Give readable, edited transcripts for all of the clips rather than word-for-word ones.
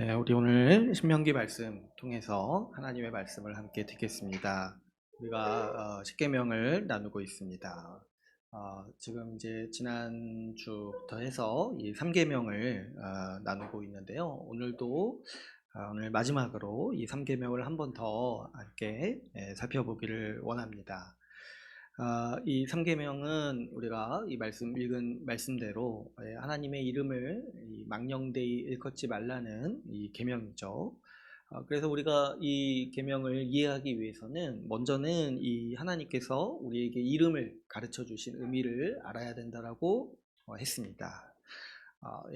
네, 우리 오늘 신명기 말씀 통해서 하나님의 말씀을 함께 듣겠습니다. 우리가 십계명을 나누고 있습니다. 지금 이제 지난주부터 해서 이 3계명을 나누고 있는데요. 오늘도 오늘 마지막으로 이 3계명을 한 번 더 함께 살펴보기를 원합니다. 이 3계명은 우리가 이 말씀 읽은 말씀대로 하나님의 이름을 망령되이 일컫지 말라는 이 계명이죠. 그래서 우리가 이 계명을 이해하기 위해서는 먼저는 이 하나님께서 우리에게 이름을 가르쳐 주신 의미를 알아야 된다라고 했습니다.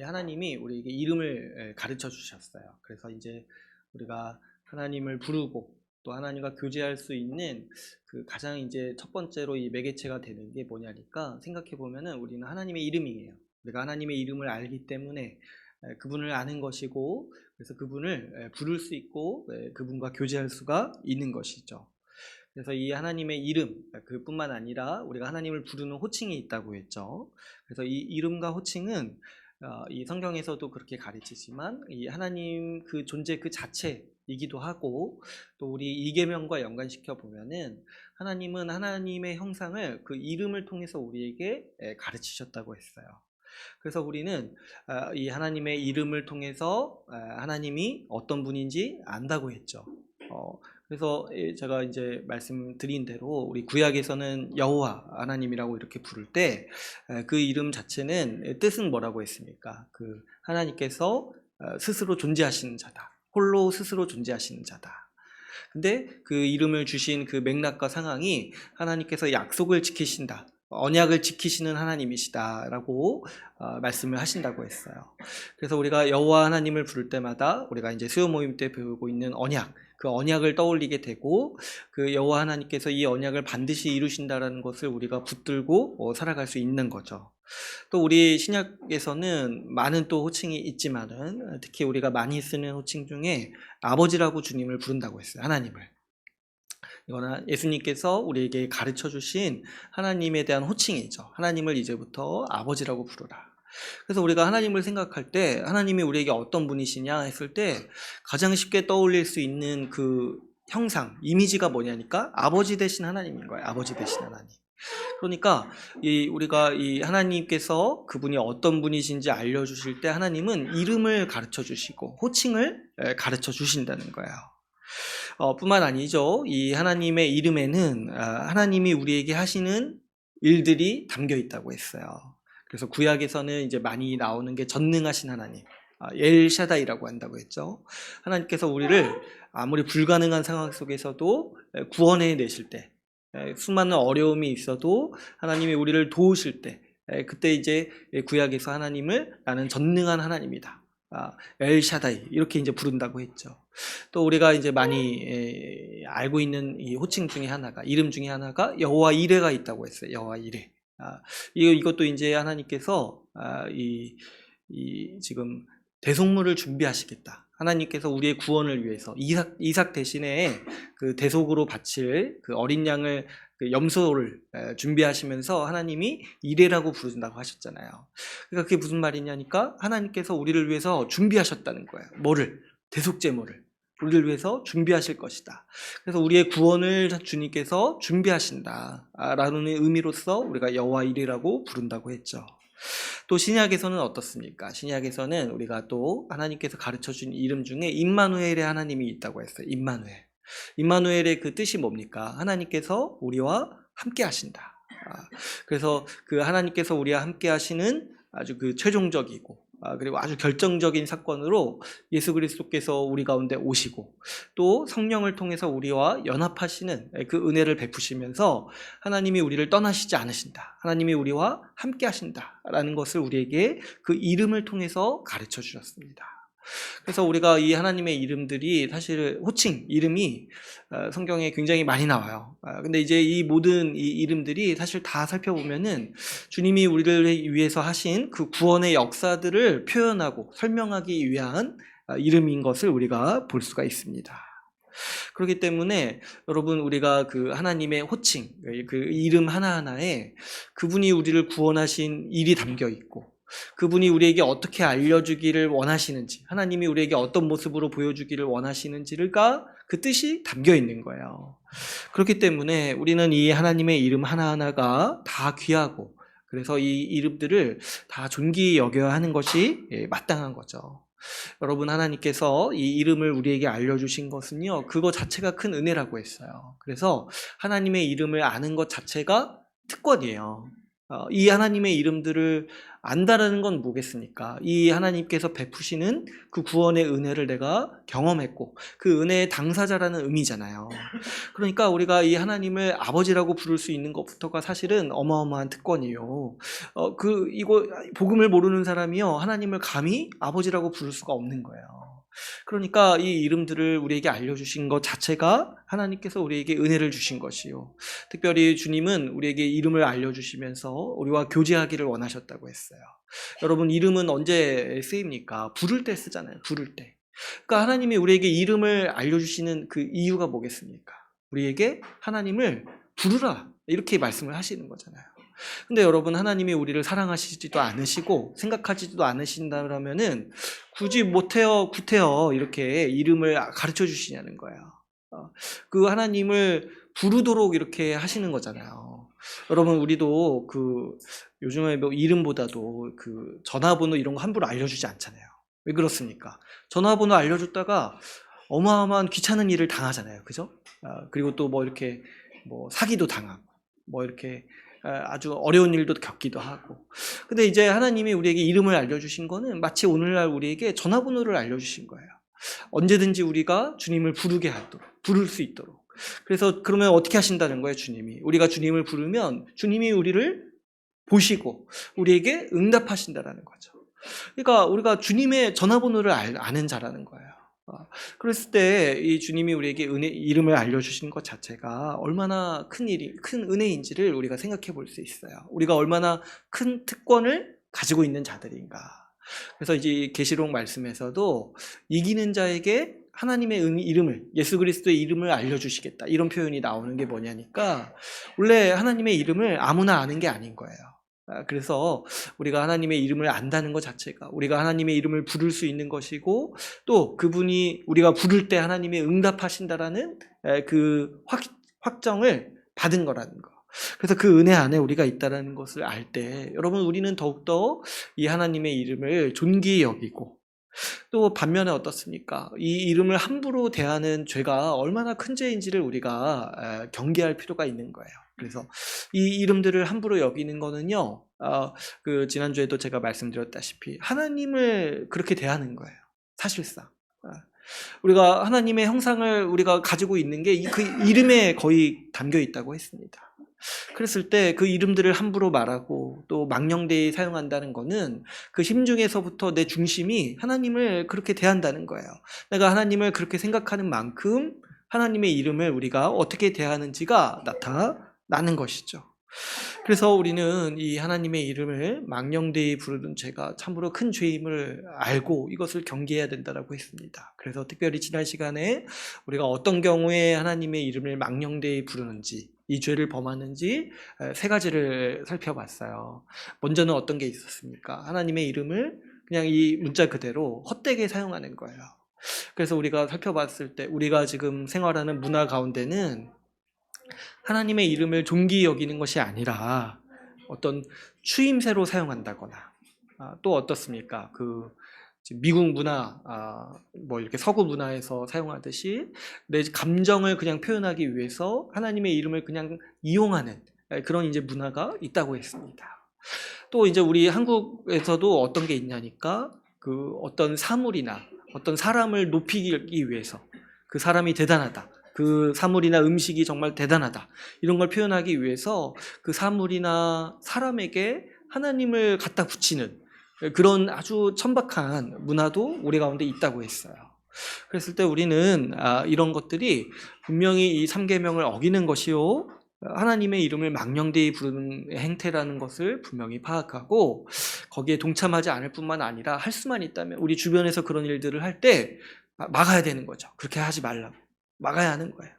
하나님이 우리에게 이름을 가르쳐 주셨어요. 그래서 이제 우리가 하나님을 부르고 또 하나님과 교제할 수 있는 그 가장 이제 첫 번째로 이 매개체가 되는 게 뭐냐니까 생각해 보면은 우리는 하나님의 이름이에요. 우리가 하나님의 이름을 알기 때문에 그분을 아는 것이고, 그래서 그분을 부를 수 있고 그분과 교제할 수가 있는 것이죠. 그래서 이 하나님의 이름 그뿐만 아니라 우리가 하나님을 부르는 호칭이 있다고 했죠. 그래서 이 이름과 호칭은 이 성경에서도 그렇게 가르치지만 이 하나님 그 존재 그 자체이기도 하고, 또 우리 이계명과 연관시켜 보면은 하나님은 하나님의 형상을 그 이름을 통해서 우리에게 가르치셨다고 했어요. 그래서 우리는 이 하나님의 이름을 통해서 하나님이 어떤 분인지 안다고 했죠. 그래서 제가 이제 말씀드린 대로 우리 구약에서는 여호와 하나님이라고 이렇게 부를 때 그 이름 자체는 뜻은 뭐라고 했습니까? 그 하나님께서 스스로 존재하시는 자다. 홀로 스스로 존재하시는 자다. 근데 그 이름을 주신 그 맥락과 상황이 하나님께서 약속을 지키신다, 언약을 지키시는 하나님이시다라고 말씀을 하신다고 했어요. 그래서 우리가 여호와 하나님을 부를 때마다 우리가 이제 수요 모임 때 배우고 있는 언약, 그 언약을 떠올리게 되고, 그 여호와 하나님께서 이 언약을 반드시 이루신다라는 것을 우리가 붙들고 살아갈 수 있는 거죠. 또 우리 신약에서는 많은 또 호칭이 있지만은 특히 우리가 많이 쓰는 호칭 중에 아버지라고 주님을 부른다고 했어요. 하나님을. 이거는 예수님께서 우리에게 가르쳐 주신 하나님에 대한 호칭이죠. 하나님을 이제부터 아버지라고 부르라. 그래서 우리가 하나님을 생각할 때 하나님이 우리에게 어떤 분이시냐 했을 때 가장 쉽게 떠올릴 수 있는 그 형상, 이미지가 뭐냐니까 아버지 되신 하나님인 거예요. 아버지 되신 하나님. 그러니까 우리가 이 하나님께서 그분이 어떤 분이신지 알려주실 때 하나님은 이름을 가르쳐 주시고 호칭을 가르쳐 주신다는 거예요. 뿐만 아니죠. 이 하나님의 이름에는 하나님이 우리에게 하시는 일들이 담겨 있다고 했어요. 그래서 구약에서는 이제 많이 나오는 게 전능하신 하나님, 엘샤다이라고 한다고 했죠. 하나님께서 우리를 아무리 불가능한 상황 속에서도 구원해 내실 때, 수많은 어려움이 있어도 하나님이 우리를 도우실 때, 그때 이제 구약에서 하나님을 나는 전능한 하나님이다, 엘샤다이 이렇게 이제 부른다고 했죠. 또 우리가 이제 많이 알고 있는 이 호칭 중에 하나가, 이름 중에 하나가 여호와 이레가 있다고 했어요. 여호와 이레. 이것도 이제 하나님께서 지금 대속물을 준비하시겠다. 하나님께서 우리의 구원을 위해서 이삭 대신에 그 대속으로 바칠 그 어린 양을, 그 염소를 준비하시면서 하나님이 이레라고 부른다고 하셨잖아요. 그러니까 그게 무슨 말이냐니까 하나님께서 우리를 위해서 준비하셨다는 거예요. 뭐를? 대속제물을 우리를 위해서 준비하실 것이다. 그래서 우리의 구원을 주님께서 준비하신다라는 의미로서 우리가 여호와 이레라고 부른다고 했죠. 또 신약에서는 어떻습니까? 신약에서는 우리가 또 하나님께서 가르쳐준 이름 중에 임마누엘의 하나님이 있다고 했어요. 임마누엘. 임마누엘의 그 뜻이 뭡니까? 하나님께서 우리와 함께 하신다. 그래서 그 하나님께서 우리와 함께 하시는 아주 그 최종적이고 그리고 아주 결정적인 사건으로 예수 그리스도께서 우리 가운데 오시고, 또 성령을 통해서 우리와 연합하시는 그 은혜를 베푸시면서 하나님이 우리를 떠나시지 않으신다, 하나님이 우리와 함께 하신다라는 것을 우리에게 그 이름을 통해서 가르쳐 주셨습니다. 그래서 우리가 이 하나님의 이름들이 사실 호칭, 이름이 성경에 굉장히 많이 나와요. 근데 이제 이 모든 이 이름들이 사실 다 살펴보면은 주님이 우리를 위해서 하신 그 구원의 역사들을 표현하고 설명하기 위한 이름인 것을 우리가 볼 수가 있습니다. 그렇기 때문에 여러분, 우리가 그 하나님의 호칭, 그 이름 하나하나에 그분이 우리를 구원하신 일이 담겨 있고, 그분이 우리에게 어떻게 알려주기를 원하시는지, 하나님이 우리에게 어떤 모습으로 보여주기를 원하시는지가 그 뜻이 담겨 있는 거예요. 그렇기 때문에 우리는 이 하나님의 이름 하나하나가 다 귀하고, 그래서 이 이름들을 다 존귀히 여겨야 하는 것이 마땅한 거죠. 여러분, 하나님께서 이 이름을 우리에게 알려주신 것은요, 그거 자체가 큰 은혜라고 했어요. 그래서 하나님의 이름을 아는 것 자체가 특권이에요. 이 하나님의 이름들을 안다라는 건 뭐겠습니까? 이 하나님께서 베푸시는 그 구원의 은혜를 내가 경험했고 그 은혜의 당사자라는 의미잖아요. 그러니까 우리가 이 하나님을 아버지라고 부를 수 있는 것부터가 사실은 어마어마한 특권이에요. 이거 복음을 모르는 사람이요, 하나님을 감히 아버지라고 부를 수가 없는 거예요. 그러니까 이 이름들을 우리에게 알려주신 것 자체가 하나님께서 우리에게 은혜를 주신 것이요, 특별히 주님은 우리에게 이름을 알려주시면서 우리와 교제하기를 원하셨다고 했어요. 여러분, 이름은 언제 쓰입니까? 부를 때 쓰잖아요. 부를 때. 그러니까 하나님이 우리에게 이름을 알려주시는 그 이유가 뭐겠습니까? 우리에게 하나님을 부르라, 이렇게 말씀을 하시는 거잖아요. 근데 여러분, 하나님이 우리를 사랑하시지도 않으시고 생각하지도 않으신다면은 굳이 못해요, 구태여 이렇게 이름을 가르쳐 주시냐는 거예요. 그 하나님을 부르도록 이렇게 하시는 거잖아요. 여러분, 우리도 요즘에 뭐 이름보다도 전화번호 이런 거 함부로 알려주지 않잖아요. 왜 그렇습니까? 전화번호 알려줬다가 어마어마한 귀찮은 일을 당하잖아요. 그죠? 그리고 또 뭐 이렇게 뭐 사기도 당하고 뭐 이렇게 아주 어려운 일도 겪기도 하고. 근데 이제 하나님이 우리에게 이름을 알려주신 거는 마치 오늘날 우리에게 전화번호를 알려주신 거예요. 언제든지 우리가 주님을 부를 수 있도록. 그래서 그러면 어떻게 하신다는 거예요, 주님이? 우리가 주님을 부르면 주님이 우리를 보시고 우리에게 응답하신다라는 거죠. 그러니까 우리가 주님의 전화번호를 아는 자라는 거예요. 그랬을 때 이 주님이 우리에게 이름을 알려주신 것 자체가 얼마나 큰 은혜인지를 우리가 생각해 볼 수 있어요. 우리가 얼마나 큰 특권을 가지고 있는 자들인가. 그래서 이제 계시록 말씀에서도 이기는 자에게 하나님의 이름을, 예수 그리스도의 이름을 알려주시겠다, 이런 표현이 나오는 게 뭐냐니까, 원래 하나님의 이름을 아무나 아는 게 아닌 거예요. 그래서 우리가 하나님의 이름을 안다는 것 자체가 우리가 하나님의 이름을 부를 수 있는 것이고, 또 그분이 우리가 부를 때 하나님의 응답하신다라는 그 확정을 받은 거라는 거. 그래서 그 은혜 안에 우리가 있다는 것을 알 때, 여러분, 우리는 더욱더 이 하나님의 이름을 존귀히 여기고, 또 반면에 어떻습니까? 이 이름을 함부로 대하는 죄가 얼마나 큰 죄인지를 우리가 경계할 필요가 있는 거예요. 그래서 이 이름들을 함부로 여기는 거는요, 지난주에도 제가 말씀드렸다시피 하나님을 그렇게 대하는 거예요. 사실상. 우리가 하나님의 형상을 우리가 가지고 있는 게 그 이름에 거의 담겨 있다고 했습니다. 그랬을 때 그 이름들을 함부로 말하고 또 망령되이 사용한다는 거는 그 심중에서부터 내 중심이 하나님을 그렇게 대한다는 거예요. 내가 하나님을 그렇게 생각하는 만큼 하나님의 이름을 우리가 어떻게 대하는지가 나타나는 것이죠. 그래서 우리는 이 하나님의 이름을 망령되이 부르는 죄가 참으로 큰 죄임을 알고 이것을 경계해야 된다고 했습니다. 그래서 특별히 지난 시간에 우리가 어떤 경우에 하나님의 이름을 망령되이 부르는지, 이 죄를 범하는지 세 가지를 살펴봤어요. 먼저는 어떤 게 있었습니까? 하나님의 이름을 그냥 이 문자 그대로 헛되게 사용하는 거예요. 그래서 우리가 살펴봤을 때 우리가 지금 생활하는 문화 가운데는 하나님의 이름을 존귀히 여기는 것이 아니라 어떤 추임새로 사용한다거나, 또 어떻습니까? 미국 문화, 뭐 이렇게 서구 문화에서 사용하듯이 내 감정을 그냥 표현하기 위해서 하나님의 이름을 그냥 이용하는 그런 이제 문화가 있다고 했습니다. 또 이제 우리 한국에서도 어떤 게 있냐니까, 어떤 사물이나 어떤 사람을 높이기 위해서 그 사람이 대단하다, 그 사물이나 음식이 정말 대단하다, 이런 걸 표현하기 위해서 그 사물이나 사람에게 하나님을 갖다 붙이는 그런 아주 천박한 문화도 우리 가운데 있다고 했어요. 그랬을 때 우리는 이런 것들이 분명히 이 3계명을 어기는 것이요, 하나님의 이름을 망령되이 부르는 행태라는 것을 분명히 파악하고 거기에 동참하지 않을 뿐만 아니라 할 수만 있다면 우리 주변에서 그런 일들을 할 때 막아야 되는 거죠. 그렇게 하지 말라고 막아야 하는 거예요.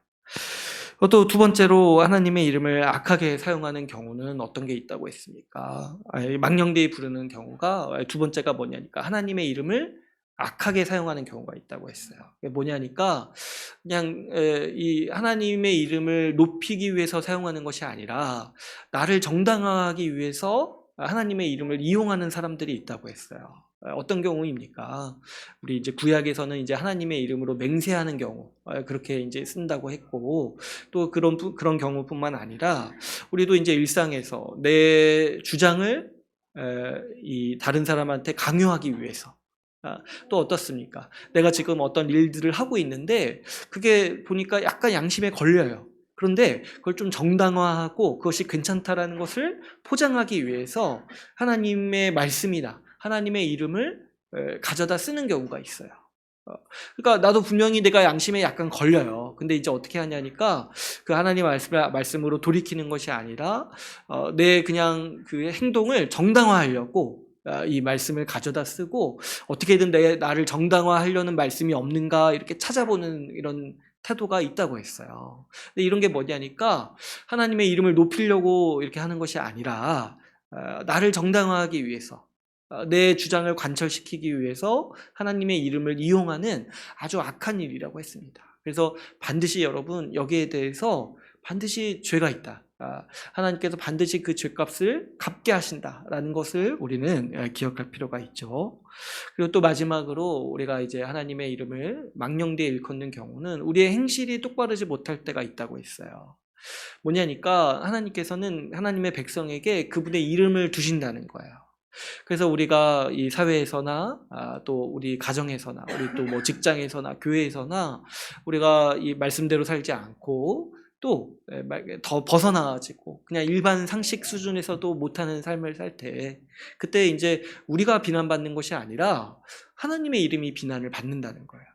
또 두 번째로 하나님의 이름을 악하게 사용하는 경우는 어떤 게 있다고 했습니까? 망령되이 부르는 경우가 두 번째가 뭐냐니까 하나님의 이름을 악하게 사용하는 경우가 있다고 했어요. 그게 뭐냐니까 그냥 이 하나님의 이름을 높이기 위해서 사용하는 것이 아니라 나를 정당화하기 위해서 하나님의 이름을 이용하는 사람들이 있다고 했어요. 어떤 경우입니까? 우리 이제 구약에서는 이제 하나님의 이름으로 맹세하는 경우 그렇게 이제 쓴다고 했고 또 그런 경우뿐만 아니라 우리도 이제 일상에서 내 주장을 이 다른 사람한테 강요하기 위해서 또 어떻습니까? 내가 지금 어떤 일들을 하고 있는데 그게 보니까 약간 양심에 걸려요. 그런데 그걸 좀 정당화하고 그것이 괜찮다라는 것을 포장하기 위해서 하나님의 말씀이나 하나님의 이름을 가져다 쓰는 경우가 있어요. 그러니까 나도 분명히 내가 양심에 약간 걸려요. 근데 이제 어떻게 하냐니까 그 하나님 말씀으로 돌이키는 것이 아니라 내 그냥 그 행동을 정당화하려고 이 말씀을 가져다 쓰고 어떻게든 나를 정당화하려는 말씀이 없는가 이렇게 찾아보는 이런 태도가 있다고 했어요. 근데 이런 게 뭐냐니까 하나님의 이름을 높이려고 이렇게 하는 것이 아니라 나를 정당화하기 위해서 내 주장을 관철시키기 위해서 하나님의 이름을 이용하는 아주 악한 일이라고 했습니다. 그래서 반드시 여러분 여기에 대해서 반드시 죄가 있다. 하나님께서 반드시 그 죄값을 갚게 하신다라는 것을 우리는 기억할 필요가 있죠. 그리고 또 마지막으로 우리가 이제 하나님의 이름을 망령되이 일컫는 경우는 우리의 행실이 똑바르지 못할 때가 있다고 했어요. 뭐냐니까 하나님께서는 하나님의 백성에게 그분의 이름을 두신다는 거예요. 그래서 우리가 이 사회에서나 또 우리 가정에서나 우리 또 뭐 직장에서나 교회에서나 우리가 이 말씀대로 살지 않고 또 더 벗어나가지고 그냥 일반 상식 수준에서도 못하는 삶을 살 때 그때 이제 우리가 비난받는 것이 아니라 하나님의 이름이 비난을 받는다는 거예요.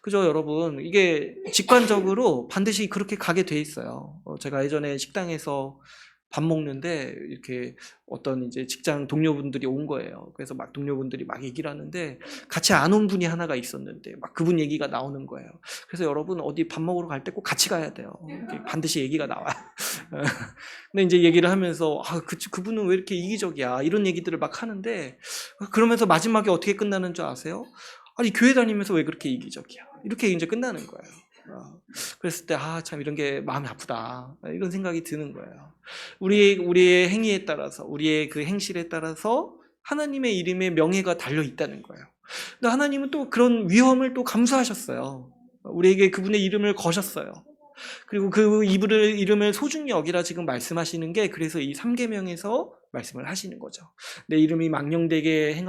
그죠, 여러분? 이게 직관적으로 반드시 그렇게 가게 돼 있어요. 제가 예전에 식당에서 밥 먹는데 이렇게 어떤 이제 직장 동료분들이 온 거예요. 그래서 막 동료분들이 막 얘기를 하는데 같이 안 온 분이 하나가 있었는데 막 그분 얘기가 나오는 거예요. 그래서 여러분 어디 밥 먹으러 갈 때 꼭 같이 가야 돼요. 반드시 얘기가 나와요. 근데 이제 얘기를 하면서 그분은 왜 이렇게 이기적이야 이런 얘기들을 막 하는데 그러면서 마지막에 어떻게 끝나는 줄 아세요? 아니 교회 다니면서 왜 그렇게 이기적이야 이렇게 이제 끝나는 거예요. 그랬을 때 참 이런 게 마음이 아프다 이런 생각이 드는 거예요. 우리의 행위에 따라서 우리의 그 행실에 따라서 하나님의 이름의 명예가 달려 있다는 거예요. 근데 하나님은 또 그런 위험을 또 감수하셨어요. 우리에게 그분의 이름을 거셨어요. 그리고 그 이름을 소중히 여기라 지금 말씀하시는 게 그래서 이 3계명에서 말씀을 하시는 거죠. 내 이름이 망령되게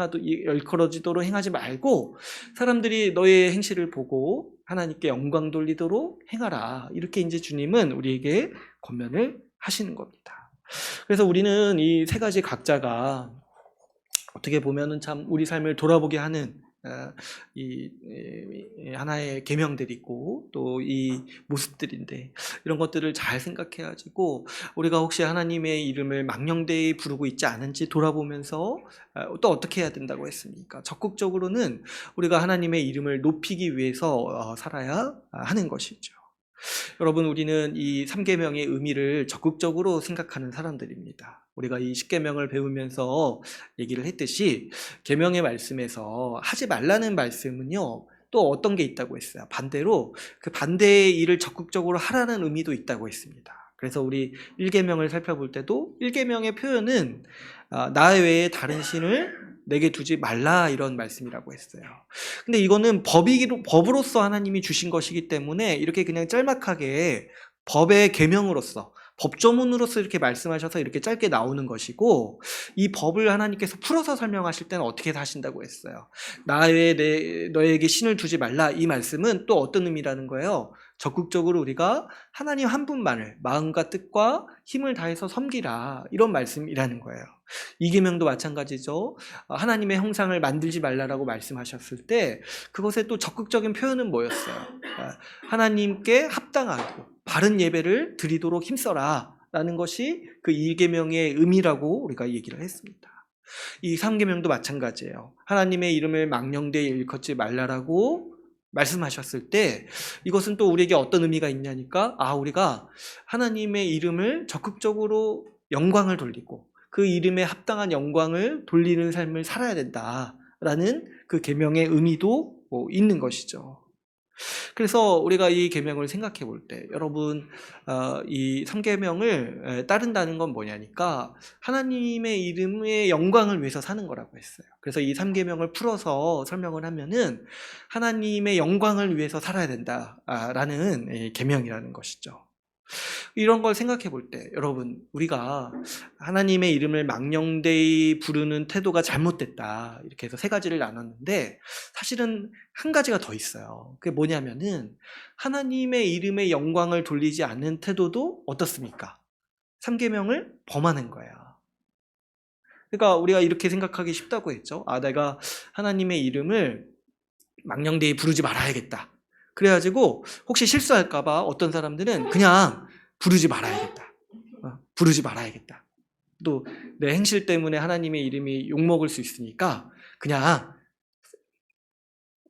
열컬어지도록 행하지 말고 사람들이 너의 행실을 보고 하나님께 영광 돌리도록 행하라. 이렇게 이제 주님은 우리에게 권면을 하시는 겁니다. 그래서 우리는 이 세 가지 각자가 어떻게 보면은 참 우리 삶을 돌아보게 하는 이 하나의 계명들이 있고 또 이 모습들인데 이런 것들을 잘 생각해가지고 우리가 혹시 하나님의 이름을 망령되이 부르고 있지 않은지 돌아보면서 또 어떻게 해야 된다고 했습니까? 적극적으로는 우리가 하나님의 이름을 높이기 위해서 살아야 하는 것이죠. 여러분 우리는 이 3계명의 의미를 적극적으로 생각하는 사람들입니다. 우리가 이 10계명을 배우면서 얘기를 했듯이 계명의 말씀에서 하지 말라는 말씀은요 또 어떤 게 있다고 했어요. 반대로 그 반대의 일을 적극적으로 하라는 의미도 있다고 했습니다. 그래서 우리 1계명을 살펴볼 때도 1계명의 표현은 나 외에 다른 신을 내게 두지 말라 이런 말씀이라고 했어요. 근데 이거는 법으로서 하나님이 주신 것이기 때문에 이렇게 그냥 짤막하게 법의 계명으로서 법조문으로서 이렇게 말씀하셔서 이렇게 짧게 나오는 것이고 이 법을 하나님께서 풀어서 설명하실 때는 어떻게 하신다고 했어요. 나 외에 너에게 신을 두지 말라 이 말씀은 또 어떤 의미라는 거예요. 적극적으로 우리가 하나님 한 분만을 마음과 뜻과 힘을 다해서 섬기라 이런 말씀이라는 거예요. 이 계명도 마찬가지죠. 하나님의 형상을 만들지 말라라고 말씀하셨을 때 그것의 또 적극적인 표현은 뭐였어요? 하나님께 합당하고 바른 예배를 드리도록 힘써라 라는 것이 그 2계명의 의미라고 우리가 얘기를 했습니다. 이 3계명도 마찬가지예요. 하나님의 이름을 망령되이 일컫지 말라라고 말씀하셨을 때 이것은 또 우리에게 어떤 의미가 있냐니까 우리가 하나님의 이름을 적극적으로 영광을 돌리고 그 이름에 합당한 영광을 돌리는 삶을 살아야 된다라는 그 계명의 의미도 있는 것이죠. 그래서 우리가 이 계명을 생각해 볼 때 여러분 이 3계명을 따른다는 건 뭐냐니까 하나님의 이름의 영광을 위해서 사는 거라고 했어요. 그래서 이 3계명을 풀어서 설명을 하면은 하나님의 영광을 위해서 살아야 된다라는 계명이라는 것이죠. 이런 걸 생각해 볼 때 여러분 우리가 하나님의 이름을 망령되이 부르는 태도가 잘못됐다 이렇게 해서 세 가지를 나눴는데 사실은 한 가지가 더 있어요. 그게 뭐냐면은 하나님의 이름의 영광을 돌리지 않는 태도도 어떻습니까? 3계명을 범하는 거예요. 그러니까 우리가 이렇게 생각하기 쉽다고 했죠. 내가 하나님의 이름을 망령되이 부르지 말아야겠다. 그래가지고 혹시 실수할까봐 어떤 사람들은 그냥 부르지 말아야겠다. 부르지 말아야겠다. 또 내 행실 때문에 하나님의 이름이 욕먹을 수 있으니까 그냥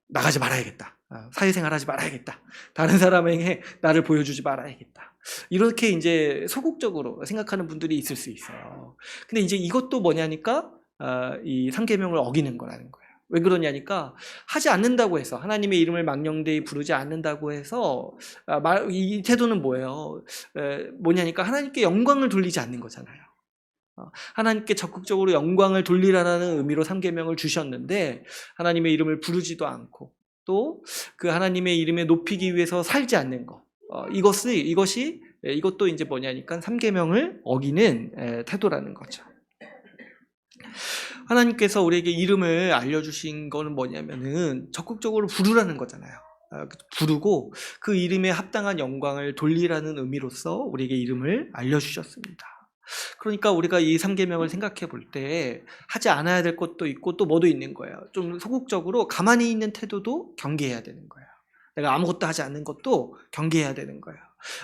나가지 말아야겠다. 사회생활 하지 말아야겠다. 다른 사람에게 나를 보여주지 말아야겠다. 이렇게 이제 소극적으로 생각하는 분들이 있을 수 있어요. 근데 이제 이것도 뭐냐니까 이 3계명을 어기는 거라는 거예요. 왜 그러냐니까 하지 않는다고 해서 하나님의 이름을 망령되이 부르지 않는다고 해서 이 태도는 뭐예요? 뭐냐니까 하나님께 영광을 돌리지 않는 거잖아요. 하나님께 적극적으로 영광을 돌리라는 의미로 3계명을 주셨는데 하나님의 이름을 부르지도 않고 또 그 하나님의 이름에 높이기 위해서 살지 않는 것 이것도 이제 뭐냐니까 3계명을 어기는 태도라는 거죠. 하나님께서 우리에게 이름을 알려주신 거는 뭐냐면은 적극적으로 부르라는 거잖아요. 부르고 그 이름에 합당한 영광을 돌리라는 의미로서 우리에게 이름을 알려주셨습니다. 그러니까 우리가 이 3계명을 생각해 볼 때 하지 않아야 될 것도 있고 또 뭐도 있는 거예요. 좀 소극적으로 가만히 있는 태도도 경계해야 되는 거예요. 내가 아무것도 하지 않는 것도 경계해야 되는 거예요.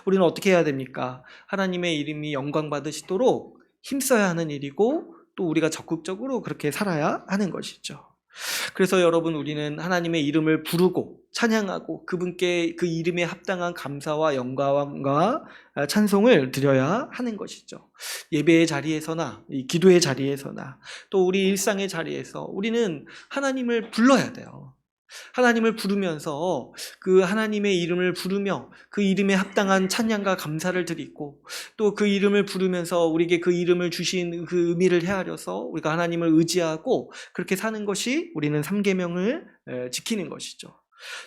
우리는 어떻게 해야 됩니까? 하나님의 이름이 영광 받으시도록 힘써야 하는 일이고 또 우리가 적극적으로 그렇게 살아야 하는 것이죠. 그래서 여러분 우리는 하나님의 이름을 부르고 찬양하고 그분께 그 이름에 합당한 감사와 영광과 찬송을 드려야 하는 것이죠. 예배의 자리에서나 이 기도의 자리에서나 또 우리 일상의 자리에서 우리는 하나님을 불러야 돼요. 하나님을 부르면서 그 하나님의 이름을 부르며 그 이름에 합당한 찬양과 감사를 드리고 또 그 이름을 부르면서 우리에게 그 이름을 주신 그 의미를 헤아려서 우리가 하나님을 의지하고 그렇게 사는 것이 우리는 3계명을 지키는 것이죠.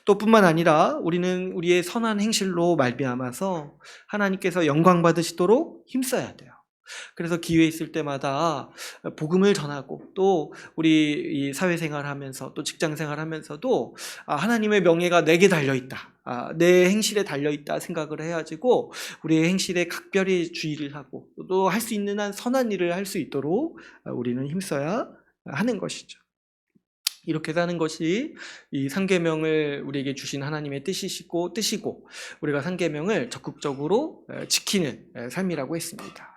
또 뿐만 아니라 우리는 우리의 선한 행실로 말미암아서 하나님께서 영광 받으시도록 힘써야 돼요. 그래서 기회 있을 때마다 복음을 전하고 또 우리 이 사회생활 하면서 또 직장생활 하면서도 하나님의 명예가 내게 달려있다. 내 행실에 달려있다 생각을 해가지고 우리의 행실에 각별히 주의를 하고 또 할 수 있는 한 선한 일을 할 수 있도록 우리는 힘써야 하는 것이죠. 이렇게 사는 것이 이 3계명을 우리에게 주신 하나님의 뜻이고 우리가 3계명을 적극적으로 지키는 삶이라고 했습니다.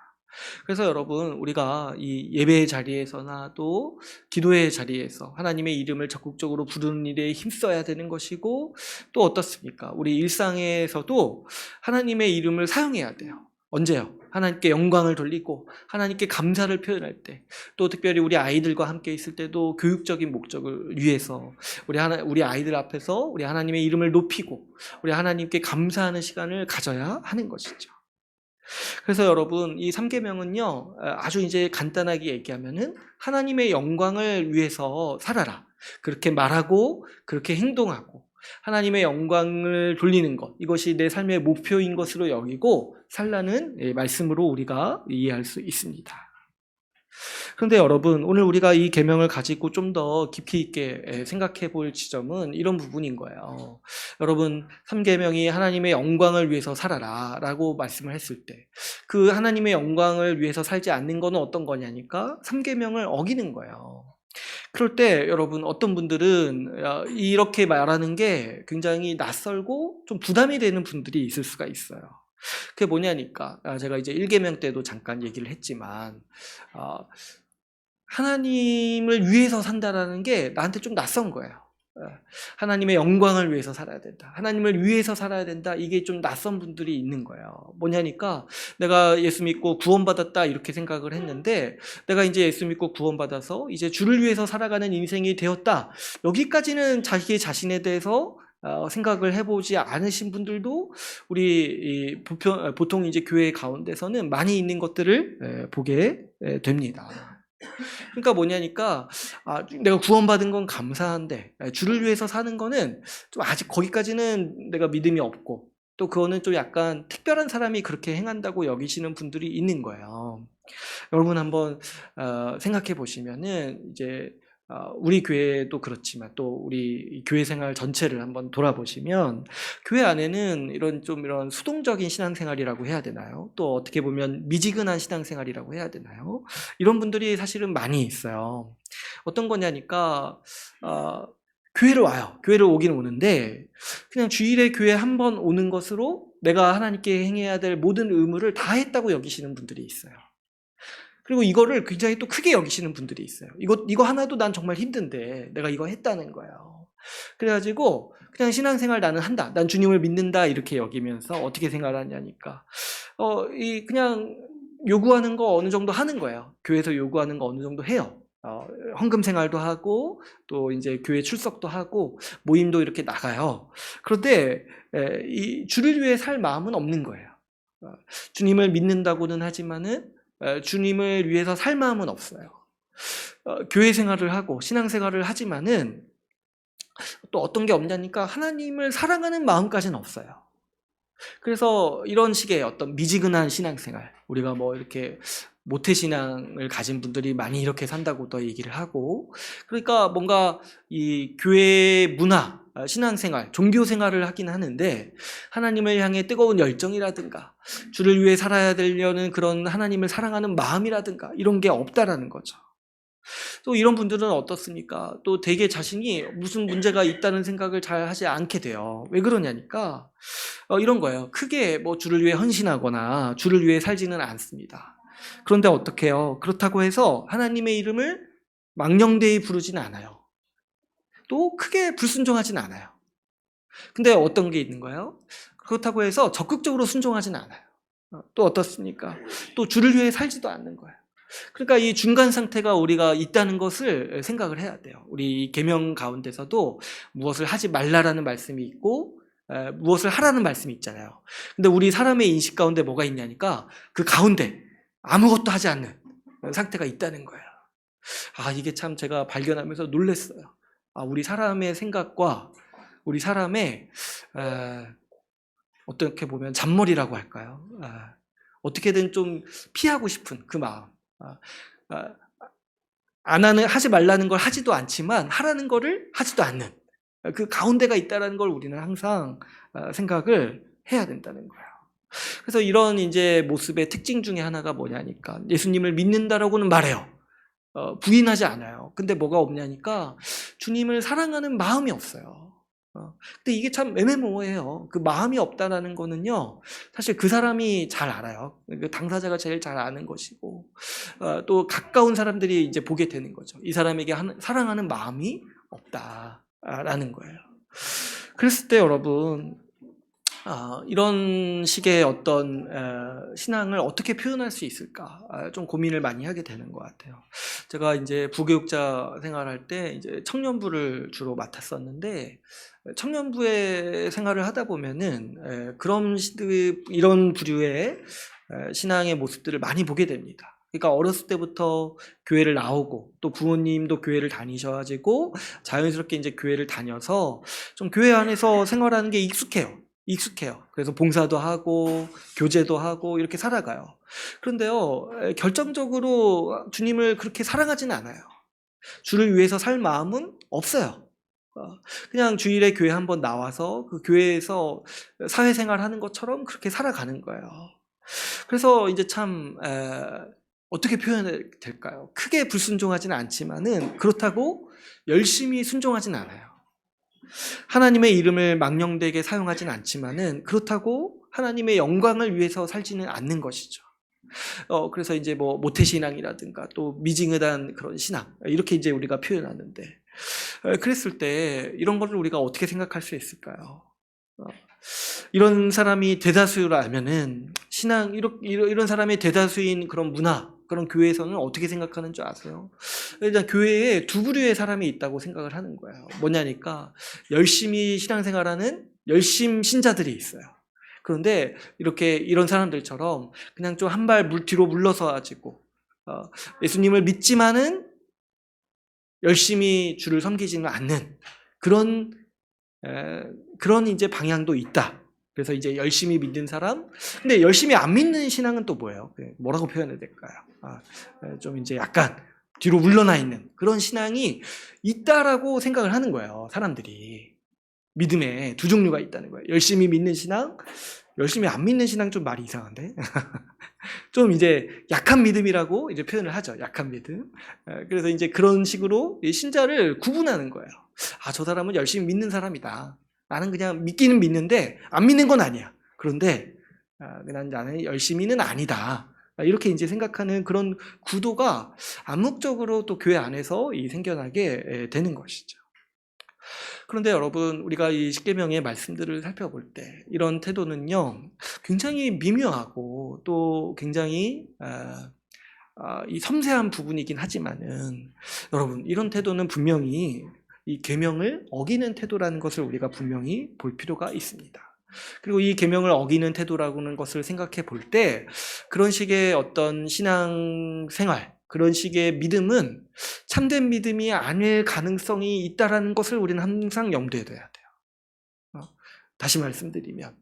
그래서 여러분 우리가 이 예배의 자리에서나 또 기도의 자리에서 하나님의 이름을 적극적으로 부르는 일에 힘써야 되는 것이고 또 어떻습니까? 우리 일상에서도 하나님의 이름을 사용해야 돼요. 언제요? 하나님께 영광을 돌리고 하나님께 감사를 표현할 때 또 특별히 우리 아이들과 함께 있을 때도 교육적인 목적을 위해서 우리 아이들 앞에서 우리 하나님의 이름을 높이고 우리 하나님께 감사하는 시간을 가져야 하는 것이죠. 그래서 여러분 이 3계명은요 아주 이제 간단하게 얘기하면은 하나님의 영광을 위해서 살아라 그렇게 말하고 그렇게 행동하고 하나님의 영광을 돌리는 것 이것이 내 삶의 목표인 것으로 여기고 살라는 말씀으로 우리가 이해할 수 있습니다. 그런데 여러분 오늘 우리가 이 계명을 가지고 좀 더 깊이 있게 생각해 볼 지점은 이런 부분인 거예요. 여러분 3계명이 하나님의 영광을 위해서 살아라 라고 말씀을 했을 때 그 하나님의 영광을 위해서 살지 않는 거는 어떤 거냐니까 3계명을 어기는 거예요. 그럴 때 여러분 어떤 분들은 이렇게 말하는 게 굉장히 낯설고 좀 부담이 되는 분들이 있을 수가 있어요. 그게 뭐냐니까 제가 이제 1계명 때도 잠깐 얘기를 했지만 하나님을 위해서 산다라는 게 나한테 좀 낯선 거예요. 하나님의 영광을 위해서 살아야 된다. 하나님을 위해서 살아야 된다. 이게 좀 낯선 분들이 있는 거예요. 뭐냐니까 내가 예수 믿고 구원받았다 이렇게 생각을 했는데 내가 이제 예수 믿고 구원받아서 이제 주를 위해서 살아가는 인생이 되었다. 여기까지는 자기 자신에 대해서 생각을 해보지 않으신 분들도 우리 보통 이제 교회 가운데서는 많이 있는 것들을 보게 됩니다. 그러니까 뭐냐니까 내가 구원받은 건 감사한데 주를 위해서 사는 거는 좀 아직 거기까지는 내가 믿음이 없고 또 그거는 좀 약간 특별한 사람이 그렇게 행한다고 여기시는 분들이 있는 거예요. 여러분 한번 생각해 보시면은 이제 우리 교회도 그렇지만 또 우리 교회 생활 전체를 한번 돌아보시면 교회 안에는 이런 수동적인 신앙생활이라고 해야 되나요? 또 어떻게 보면 미지근한 신앙생활이라고 해야 되나요? 이런 분들이 사실은 많이 있어요. 어떤 거냐니까 교회를 와요. 교회를 오긴 오는데 그냥 주일에 교회 한 번 오는 것으로 내가 하나님께 행해야 될 모든 의무를 다 했다고 여기시는 분들이 있어요. 그리고 이거를 굉장히 또 크게 여기시는 분들이 있어요. 이거 하나도 난 정말 힘든데 내가 이거 했다는 거예요. 그래가지고 그냥 신앙생활 나는 한다. 난 주님을 믿는다. 이렇게 여기면서 어떻게 생각하냐니까. 그냥 요구하는 거 어느 정도 하는 거예요. 교회에서 요구하는 거 어느 정도 해요. 헌금 생활도 하고 또 이제 교회 출석도 하고 모임도 이렇게 나가요. 그런데 이 주를 위해 살 마음은 없는 거예요. 주님을 믿는다고는 하지만은 주님을 위해서 살 마음은 없어요. 교회 생활을 하고 신앙생활을 하지만은 또 어떤 게 없냐니까 하나님을 사랑하는 마음까지는 없어요. 그래서 이런 식의 어떤 미지근한 신앙생활, 우리가 뭐 이렇게 모태신앙을 가진 분들이 많이 이렇게 산다고 또 얘기를 하고, 그러니까 뭔가 이 교회 문화, 신앙생활, 종교생활을 하긴 하는데 하나님을 향해 뜨거운 열정이라든가 주를 위해 살아야 되려는 그런 하나님을 사랑하는 마음이라든가 이런 게 없다라는 거죠. 또 이런 분들은 어떻습니까? 또 되게 자신이 무슨 문제가 있다는 생각을 잘 하지 않게 돼요. 왜 그러냐니까 이런 거예요. 크게 뭐 주를 위해 헌신하거나 주를 위해 살지는 않습니다. 그런데 어떻게 해요? 그렇다고 해서 하나님의 이름을 망령되이 부르진 않아요. 또 크게 불순종하진 않아요. 근데 어떤 게 있는 거예요? 그렇다고 해서 적극적으로 순종하진 않아요. 또 어떻습니까? 또 주를 위해 살지도 않는 거예요. 그러니까 이 중간 상태가 우리가 있다는 것을 생각을 해야 돼요. 우리 계명 가운데서도 무엇을 하지 말라라는 말씀이 있고 무엇을 하라는 말씀이 있잖아요. 근데 우리 사람의 인식 가운데 뭐가 있냐니까 그 가운데 아무것도 하지 않는 상태가 있다는 거예요. 이게 참 제가 발견하면서 놀랐어요. 우리 사람의 생각과 우리 사람의 어떻게 보면 잔머리라고 할까요? 어떻게든 좀 피하고 싶은 그 마음. 하지 말라는 걸 하지도 않지만 하라는 거를 하지도 않는 그 가운데가 있다는 걸 우리는 항상 생각을 해야 된다는 거예요. 그래서 이런 이제 모습의 특징 중에 하나가 뭐냐니까 예수님을 믿는다라고는 말해요. 부인하지 않아요. 근데 뭐가 없냐니까 주님을 사랑하는 마음이 없어요. 근데 이게 참 애매모호해요. 그 마음이 없다라는 거는요, 사실 그 사람이 잘 알아요. 그 당사자가 제일 잘 아는 것이고, 또 가까운 사람들이 이제 보게 되는 거죠. 이 사람에게 사랑하는 마음이 없다라는 거예요. 그랬을 때 여러분, 이런 식의 어떤 신앙을 어떻게 표현할 수 있을까 좀 고민을 많이 하게 되는 것 같아요. 제가 이제 부교육자 생활할 때 이제 청년부를 주로 맡았었는데 청년부의 생활을 하다 보면은 이런 부류의 신앙의 모습들을 많이 보게 됩니다. 그러니까 어렸을 때부터 교회를 나오고 또 부모님도 교회를 다니셔가지고 자연스럽게 이제 교회를 다녀서 좀 교회 안에서 생활하는 게 익숙해요. 그래서 봉사도 하고 교제도 하고 이렇게 살아가요. 그런데요, 결정적으로 주님을 그렇게 사랑하지는 않아요. 주를 위해서 살 마음은 없어요. 그냥 주일에 교회 한번 나와서 그 교회에서 사회생활 하는 것처럼 그렇게 살아가는 거예요. 그래서 이제 참 어떻게 표현해야 될까요? 크게 불순종하지는 않지만은 그렇다고 열심히 순종하지는 않아요. 하나님의 이름을 망령되게 사용하지는 않지만은 그렇다고 하나님의 영광을 위해서 살지는 않는 것이죠. 그래서 이제 뭐 모태신앙이라든가 또 미징의한 그런 신앙 이렇게 이제 우리가 표현하는데 그랬을 때 이런 것을 우리가 어떻게 생각할 수 있을까요? 이런 사람이 대다수라면은 이런 사람의 대다수인 그런 문화, 그런 교회에서는 어떻게 생각하는 줄 아세요? 일단 교회에 두 부류의 사람이 있다고 생각을 하는 거예요. 뭐냐니까 열심히 신앙생활하는 열심 신자들이 있어요. 그런데 이런 사람들처럼 그냥 좀 한 발 뒤로 물러서 가지고 예수님을 믿지만은 열심히 주를 섬기지는 않는 그런 이제 방향도 있다. 그래서 이제 열심히 믿는 사람, 근데 열심히 안 믿는 신앙은 또 뭐예요? 뭐라고 표현해야 될까요? 좀 이제 약간 뒤로 물러나 있는 그런 신앙이 있다라고 생각을 하는 거예요. 사람들이 믿음에 두 종류가 있다는 거예요. 열심히 믿는 신앙, 열심히 안 믿는 신앙 좀 말이 이상한데 좀 이제 약한 믿음이라고 이제 표현을 하죠. 약한 믿음. 그래서 이제 그런 식으로 신자를 구분하는 거예요. 저 사람은 열심히 믿는 사람이다. 나는 그냥 믿기는 믿는데 안 믿는 건 아니야. 그런데 나는 열심히는 아니다. 이렇게 이제 생각하는 그런 구도가 암묵적으로 또 교회 안에서 생겨나게 되는 것이죠. 그런데 여러분, 우리가 이 십계명의 말씀들을 살펴볼 때 이런 태도는요, 굉장히 미묘하고 또 굉장히 이 섬세한 부분이긴 하지만은 여러분, 이런 태도는 분명히 이 계명을 어기는 태도라는 것을 우리가 분명히 볼 필요가 있습니다. 그리고 이 계명을 어기는 태도라는 것을 생각해 볼 때 그런 식의 어떤 신앙생활, 그런 식의 믿음은 참된 믿음이 아닐 가능성이 있다는 것을 우리는 항상 염두에 둬야 돼요. 다시 말씀드리면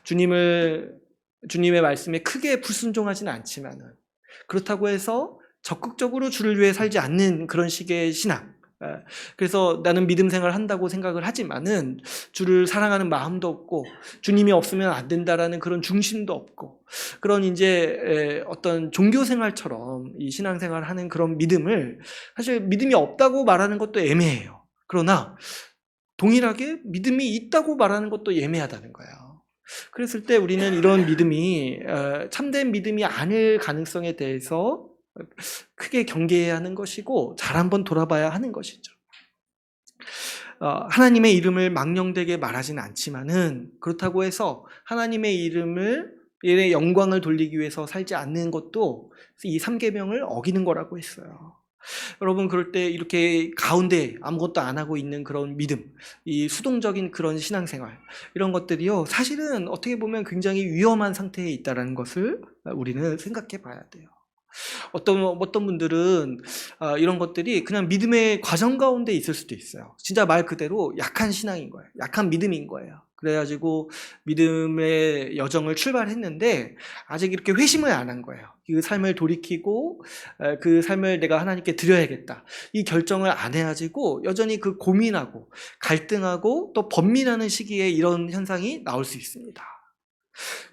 주님의 말씀에 크게 불순종하지는 않지만은 그렇다고 해서 적극적으로 주를 위해 살지 않는 그런 식의 신앙, 그래서 나는 믿음 생활을 한다고 생각을 하지만은 주를 사랑하는 마음도 없고 주님이 없으면 안 된다라는 그런 중심도 없고 그런 이제 어떤 종교 생활처럼 이 신앙 생활을 하는 그런 믿음을 사실 믿음이 없다고 말하는 것도 애매해요. 그러나 동일하게 믿음이 있다고 말하는 것도 애매하다는 거예요. 그랬을 때 우리는 이런 믿음이 참된 믿음이 아닐 가능성에 대해서 크게 경계해야 하는 것이고 잘 한번 돌아봐야 하는 것이죠. 하나님의 이름을 망령되게 말하지는 않지만은 그렇다고 해서 하나님의 이름의 영광을 돌리기 위해서 살지 않는 것도 이 3계명을 어기는 거라고 했어요. 여러분, 그럴 때 이렇게 가운데 아무것도 안 하고 있는 그런 믿음, 이 수동적인 그런 신앙생활, 이런 것들이요, 사실은 어떻게 보면 굉장히 위험한 상태에 있다는 것을 우리는 생각해 봐야 돼요. 어떤 분들은 이런 것들이 그냥 믿음의 과정 가운데 있을 수도 있어요. 진짜 말 그대로 약한 신앙인 거예요. 약한 믿음인 거예요. 그래가지고 믿음의 여정을 출발했는데 아직 이렇게 회심을 안 한 거예요. 그 삶을 돌이키고 그 삶을 내가 하나님께 드려야겠다. 이 결정을 안 해가지고 여전히 그 고민하고 갈등하고 또 번민하는 시기에 이런 현상이 나올 수 있습니다.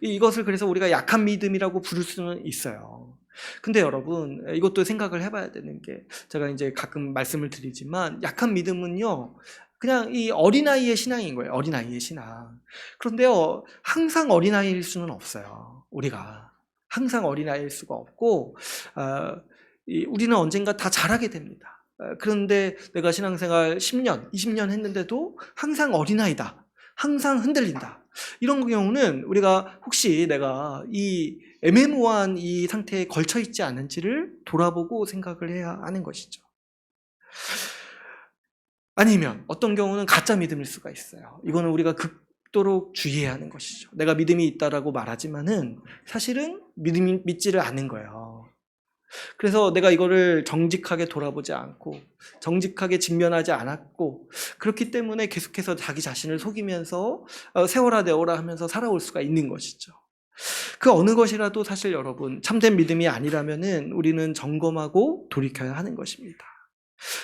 이것을 그래서 우리가 약한 믿음이라고 부를 수는 있어요. 근데 여러분, 이것도 생각을 해봐야 되는 게, 제가 이제 가끔 말씀을 드리지만 약한 믿음은요, 그냥 이 어린아이의 신앙인 거예요. 어린아이의 신앙. 그런데요, 항상 어린아이일 수는 없어요. 우리가 항상 어린아이일 수가 없고 우리는 언젠가 다 자라게 됩니다. 그런데 내가 신앙생활 10년, 20년 했는데도 항상 어린아이다. 항상 흔들린다. 이런 경우는 우리가 혹시 내가 이 애매모호한 이 상태에 걸쳐 있지 않은지를 돌아보고 생각을 해야 하는 것이죠. 아니면 어떤 경우는 가짜 믿음일 수가 있어요. 이거는 우리가 극도로 주의해야 하는 것이죠. 내가 믿음이 있다라고 말하지만은 사실은 믿지를 않는 거예요. 그래서 내가 이거를 정직하게 돌아보지 않고 정직하게 직면하지 않았고 그렇기 때문에 계속해서 자기 자신을 속이면서 세워라 내워라 하면서 살아올 수가 있는 것이죠. 그 어느 것이라도 사실 여러분 참된 믿음이 아니라면은 우리는 점검하고 돌이켜야 하는 것입니다.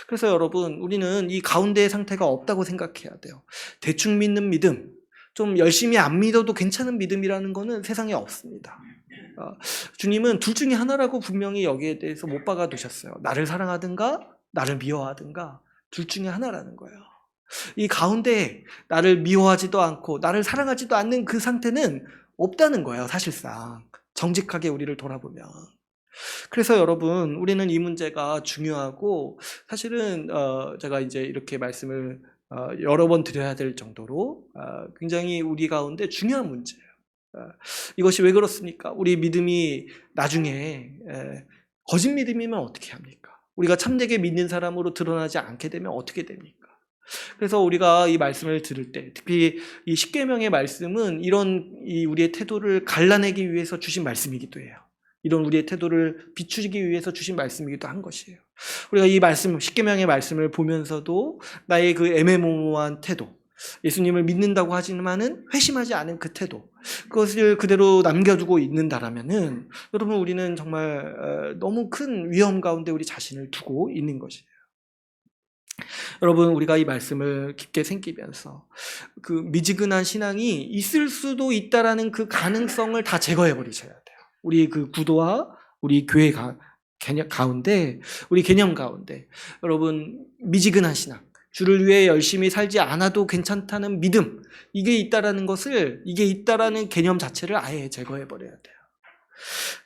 그래서 여러분 우리는 이 가운데의 상태가 없다고 생각해야 돼요. 대충 믿는 믿음, 좀 열심히 안 믿어도 괜찮은 믿음이라는 거는 세상에 없습니다. 주님은 둘 중에 하나라고 분명히 여기에 대해서 못 박아 두셨어요. 나를 사랑하든가 나를 미워하든가 둘 중에 하나라는 거예요. 이 가운데 나를 미워하지도 않고 나를 사랑하지도 않는 그 상태는 없다는 거예요. 사실상 정직하게 우리를 돌아보면. 그래서 여러분, 우리는 이 문제가 중요하고, 사실은 제가 이제 이렇게 말씀을 여러 번 드려야 될 정도로 굉장히 우리 가운데 중요한 문제예요. 이것이 왜 그렇습니까? 우리 믿음이 나중에 거짓 믿음이면 어떻게 합니까? 우리가 참되게 믿는 사람으로 드러나지 않게 되면 어떻게 됩니까? 그래서 우리가 이 말씀을 들을 때, 특히 이 십계명의 말씀은 이런 우리의 태도를 갈라내기 위해서 주신 말씀이기도 해요. 이런 우리의 태도를 비추기 위해서 주신 말씀이기도 한 것이에요. 우리가 이 말씀, 십계명의 말씀을 보면서도 나의 그 애매모호한 태도, 예수님을 믿는다고 하지만은 회심하지 않은 그 태도, 그것을 그대로 남겨두고 있는다라면은 여러분, 우리는 정말 너무 큰 위험 가운데 우리 자신을 두고 있는 것이에요. 여러분, 우리가 이 말씀을 깊게 생기면서 그 미지근한 신앙이 있을 수도 있다라는 그 가능성을 다 제거해 버리셔야 돼요. 우리 그 구도와 우리 교회 가운데, 우리 개념 가운데, 여러분, 미지근한 신앙, 주를 위해 열심히 살지 않아도 괜찮다는 믿음, 이게 있다라는 개념 자체를 아예 제거해 버려야 돼요.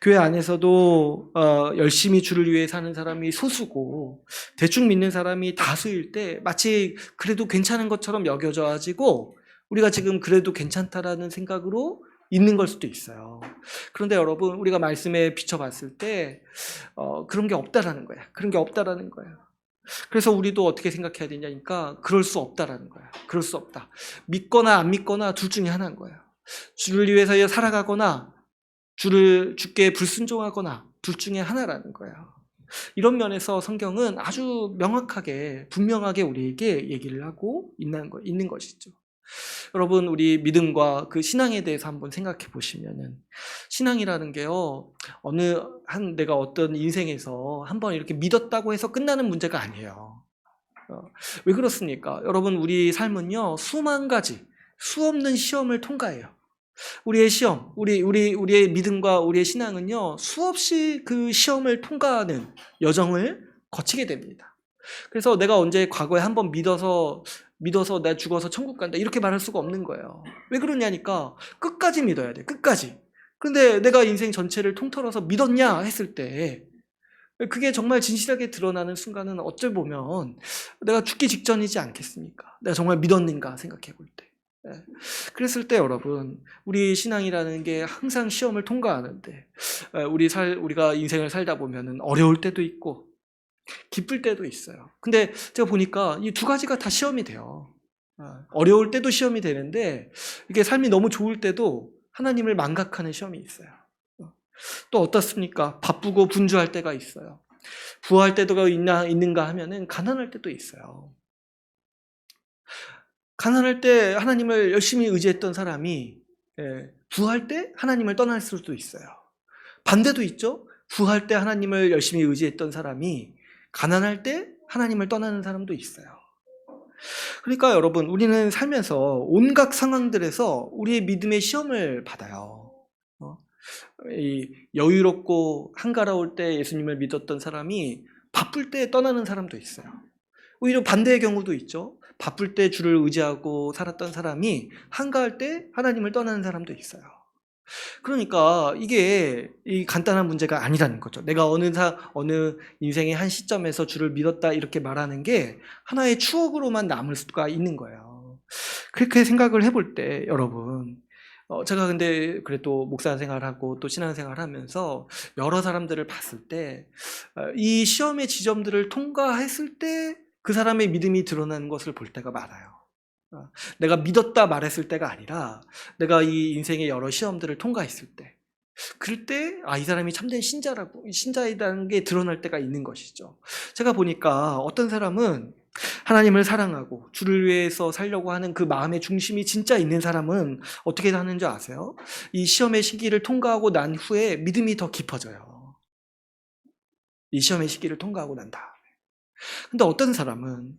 교회 안에서도 열심히 주를 위해 사는 사람이 소수고 대충 믿는 사람이 다수일 때 마치 그래도 괜찮은 것처럼 여겨져가지고 우리가 지금 그래도 괜찮다라는 생각으로 있는 걸 수도 있어요. 그런데 여러분, 우리가 말씀에 비춰봤을 때 그런 게 없다라는 거야. 그런 게 없다라는 거예요. 그래서 우리도 어떻게 생각해야 되냐니까, 그럴 수 없다라는 거야. 그럴 수 없다. 믿거나 안 믿거나 둘 중에 하나인 거예요. 주를 위해서 살아가거나 주께 불순종하거나 둘 중에 하나라는 거예요. 이런 면에서 성경은 아주 명확하게, 분명하게 우리에게 얘기를 하고 있는 것이죠. 여러분, 우리 믿음과 그 신앙에 대해서 한번 생각해 보시면은, 신앙이라는 게요, 내가 어떤 인생에서 한번 이렇게 믿었다고 해서 끝나는 문제가 아니에요. 왜 그렇습니까? 여러분, 우리 삶은요, 수만 가지, 수없는 시험을 통과해요. 우리의 시험, 우리의 믿음과 우리의 신앙은요, 수없이 그 시험을 통과하는 여정을 거치게 됩니다. 그래서 내가 언제 과거에 한번 믿어서 내가 죽어서 천국 간다, 이렇게 말할 수가 없는 거예요. 왜 그러냐니까, 끝까지 믿어야 돼, 끝까지. 근데 내가 인생 전체를 통틀어서 믿었냐 했을 때, 그게 정말 진실하게 드러나는 순간은 어찌 보면 내가 죽기 직전이지 않겠습니까? 내가 정말 믿었는가 생각해 볼 때. 그랬을 때 여러분, 우리 신앙이라는 게 항상 시험을 통과하는데, 우리가 인생을 살다 보면은 어려울 때도 있고 기쁠 때도 있어요. 근데 제가 보니까 이 두 가지가 다 시험이 돼요. 어려울 때도 시험이 되는데, 이게 삶이 너무 좋을 때도 하나님을 망각하는 시험이 있어요. 또 어떻습니까? 바쁘고 분주할 때가 있어요. 부할 때도 있는가 하면은 가난할 때도 있어요. 가난할 때 하나님을 열심히 의지했던 사람이 부할 때 하나님을 떠날 수도 있어요. 반대도 있죠. 부할 때 하나님을 열심히 의지했던 사람이 가난할 때 하나님을 떠나는 사람도 있어요. 그러니까 여러분, 우리는 살면서 온갖 상황들에서 우리의 믿음의 시험을 받아요. 이 여유롭고 한가로울 때 예수님을 믿었던 사람이 바쁠 때 떠나는 사람도 있어요. 오히려 반대의 경우도 있죠. 바쁠 때 주를 의지하고 살았던 사람이 한가할 때 하나님을 떠나는 사람도 있어요. 그러니까 이게 이 간단한 문제가 아니라는 거죠. 내가 어느 인생의 한 시점에서 주를 믿었다 이렇게 말하는 게 하나의 추억으로만 남을 수가 있는 거예요. 그렇게 생각을 해볼 때 여러분, 제가 근데 그래도 목사 생활하고 또 신앙 생활하면서 여러 사람들을 봤을 때 이 시험의 지점들을 통과했을 때 그 사람의 믿음이 드러나는 것을 볼 때가 많아요. 내가 믿었다 말했을 때가 아니라 내가 이 인생의 여러 시험들을 통과했을 때, 그럴 때 이 사람이 참된 신자이라는 게 드러날 때가 있는 것이죠. 제가 보니까 어떤 사람은 하나님을 사랑하고 주를 위해서 살려고 하는 그 마음의 중심이 진짜 있는 사람은 어떻게 하는 줄 아세요? 이 시험의 시기를 통과하고 난 후에 믿음이 더 깊어져요. 이 시험의 시기를 통과하고 난 다음에. 근데 어떤 사람은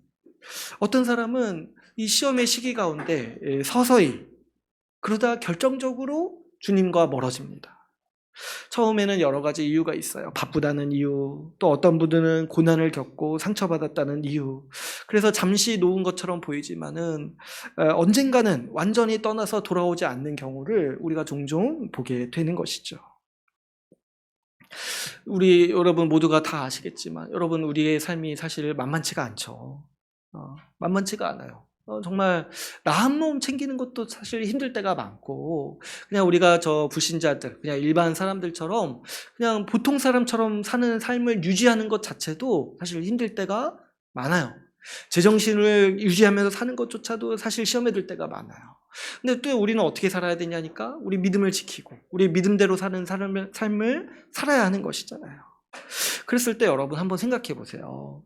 이 시험의 시기 가운데 서서히, 그러다 결정적으로 주님과 멀어집니다. 처음에는 여러 가지 이유가 있어요. 바쁘다는 이유, 또 어떤 분들은 고난을 겪고 상처받았다는 이유. 그래서 잠시 놓은 것처럼 보이지만은 언젠가는 완전히 떠나서 돌아오지 않는 경우를 우리가 종종 보게 되는 것이죠. 우리 여러분 모두가 다 아시겠지만 여러분 우리의 삶이 사실 만만치가 않죠. 만만치가 않아요. 정말 나 한 몸 챙기는 것도 사실 힘들 때가 많고 그냥 우리가 저 불신자들 그냥 일반 사람들처럼 그냥 보통 사람처럼 사는 삶을 유지하는 것 자체도 사실 힘들 때가 많아요. 제정신을 유지하면서 사는 것조차도 사실 시험에 들 때가 많아요. 근데 또 우리는 어떻게 살아야 되냐니까 우리 믿음을 지키고 우리 믿음대로 사는 삶을 살아야 하는 것이잖아요. 그랬을 때 여러분 한번 생각해 보세요.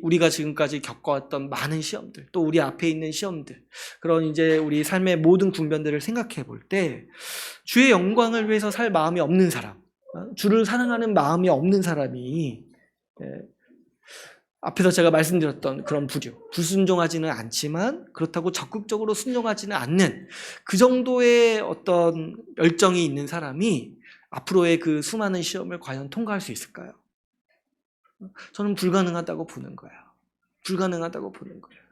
우리가 지금까지 겪어왔던 많은 시험들, 또 우리 앞에 있는 시험들, 그런 이제 우리 삶의 모든 국면들을 생각해 볼 때, 주의 영광을 위해서 살 마음이 없는 사람, 주를 사랑하는 마음이 없는 사람이, 앞에서 제가 말씀드렸던 그런 불순종하지는 않지만, 그렇다고 적극적으로 순종하지는 않는 그 정도의 어떤 열정이 있는 사람이 앞으로의 그 수많은 시험을 과연 통과할 수 있을까요? 저는 불가능하다고 보는 거예요. 불가능하다고 보는 거예요.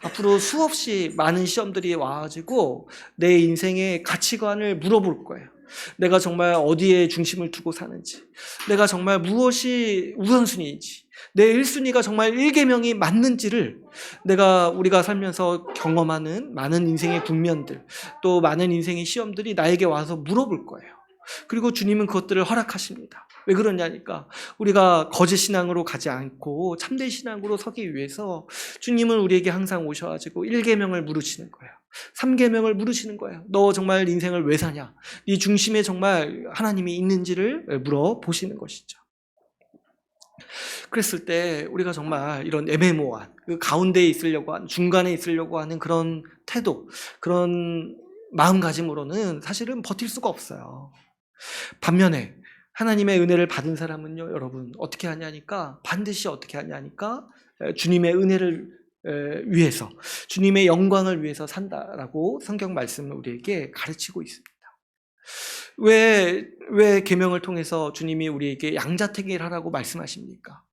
앞으로 수없이 많은 시험들이 와가지고 내 인생의 가치관을 물어볼 거예요. 내가 정말 어디에 중심을 두고 사는지, 내가 정말 무엇이 우선순위인지, 내 1순위가 정말 1계명이 맞는지를 우리가 살면서 경험하는 많은 인생의 국면들, 또 많은 인생의 시험들이 나에게 와서 물어볼 거예요. 그리고 주님은 그것들을 허락하십니다. 왜 그러냐니까 우리가 거짓 신앙으로 가지 않고 참된 신앙으로 서기 위해서 주님은 우리에게 항상 오셔가지고 1계명을 물으시는 거예요. 3계명을 물으시는 거예요. 너 정말 인생을 왜 사냐? 네 중심에 정말 하나님이 있는지를 물어보시는 것이죠. 그랬을 때 우리가 정말 이런 애매모호한 그 가운데에 있으려고 하는, 중간에 있으려고 하는 그런 태도, 그런 마음가짐으로는 사실은 버틸 수가 없어요. 반면에 하나님의 은혜를 받은 사람은요, 여러분 어떻게 하냐니까 반드시 어떻게 하냐니까 주님의 은혜를 위해서, 주님의 영광을 위해서 산다라고 성경 말씀을 우리에게 가르치고 있습니다. 왜 계명을 통해서 주님이 우리에게 양자택일 하라고 말씀하십니까?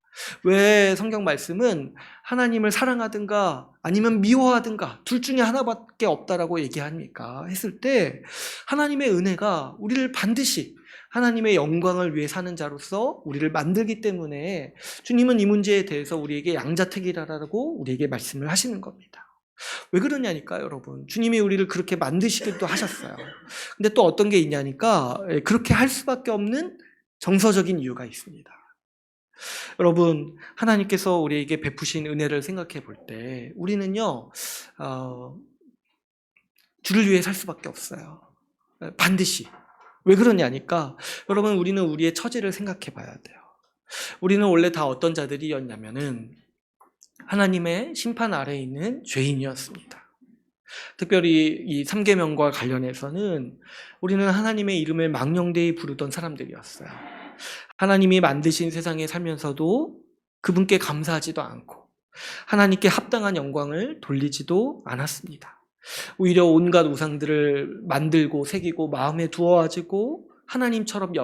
왜 성경 말씀은 하나님을 사랑하든가 아니면 미워하든가 둘 중에 하나밖에 없다라고 얘기합니까? 했을 때 하나님의 은혜가 우리를 반드시 하나님의 영광을 위해 사는 자로서 우리를 만들기 때문에 주님은 이 문제에 대해서 우리에게 양자택일하라고 우리에게 말씀을 하시는 겁니다. 왜 그러냐니까 여러분, 주님이 우리를 그렇게 만드시기도 하셨어요. 근데 또 어떤 게 있냐니까 그렇게 할 수밖에 없는 정서적인 이유가 있습니다. 여러분, 하나님께서 우리에게 베푸신 은혜를 생각해 볼 때 우리는요 주를 위해 살 수밖에 없어요. 반드시. 왜 그러냐니까 여러분, 우리는 우리의 처지를 생각해 봐야 돼요. 우리는 원래 다 어떤 자들이었냐면은 하나님의 심판 아래에 있는 죄인이었습니다. 특별히 이 3계명과 관련해서는 우리는 하나님의 이름을 망령되이 부르던 사람들이었어요. 하나님이 만드신 세상에 살면서도 그분께 감사하지도 않고 하나님께 합당한 영광을 돌리지도 않았습니다. 오히려 온갖 우상들을 만들고 새기고 마음에 두어가지고 하나님처럼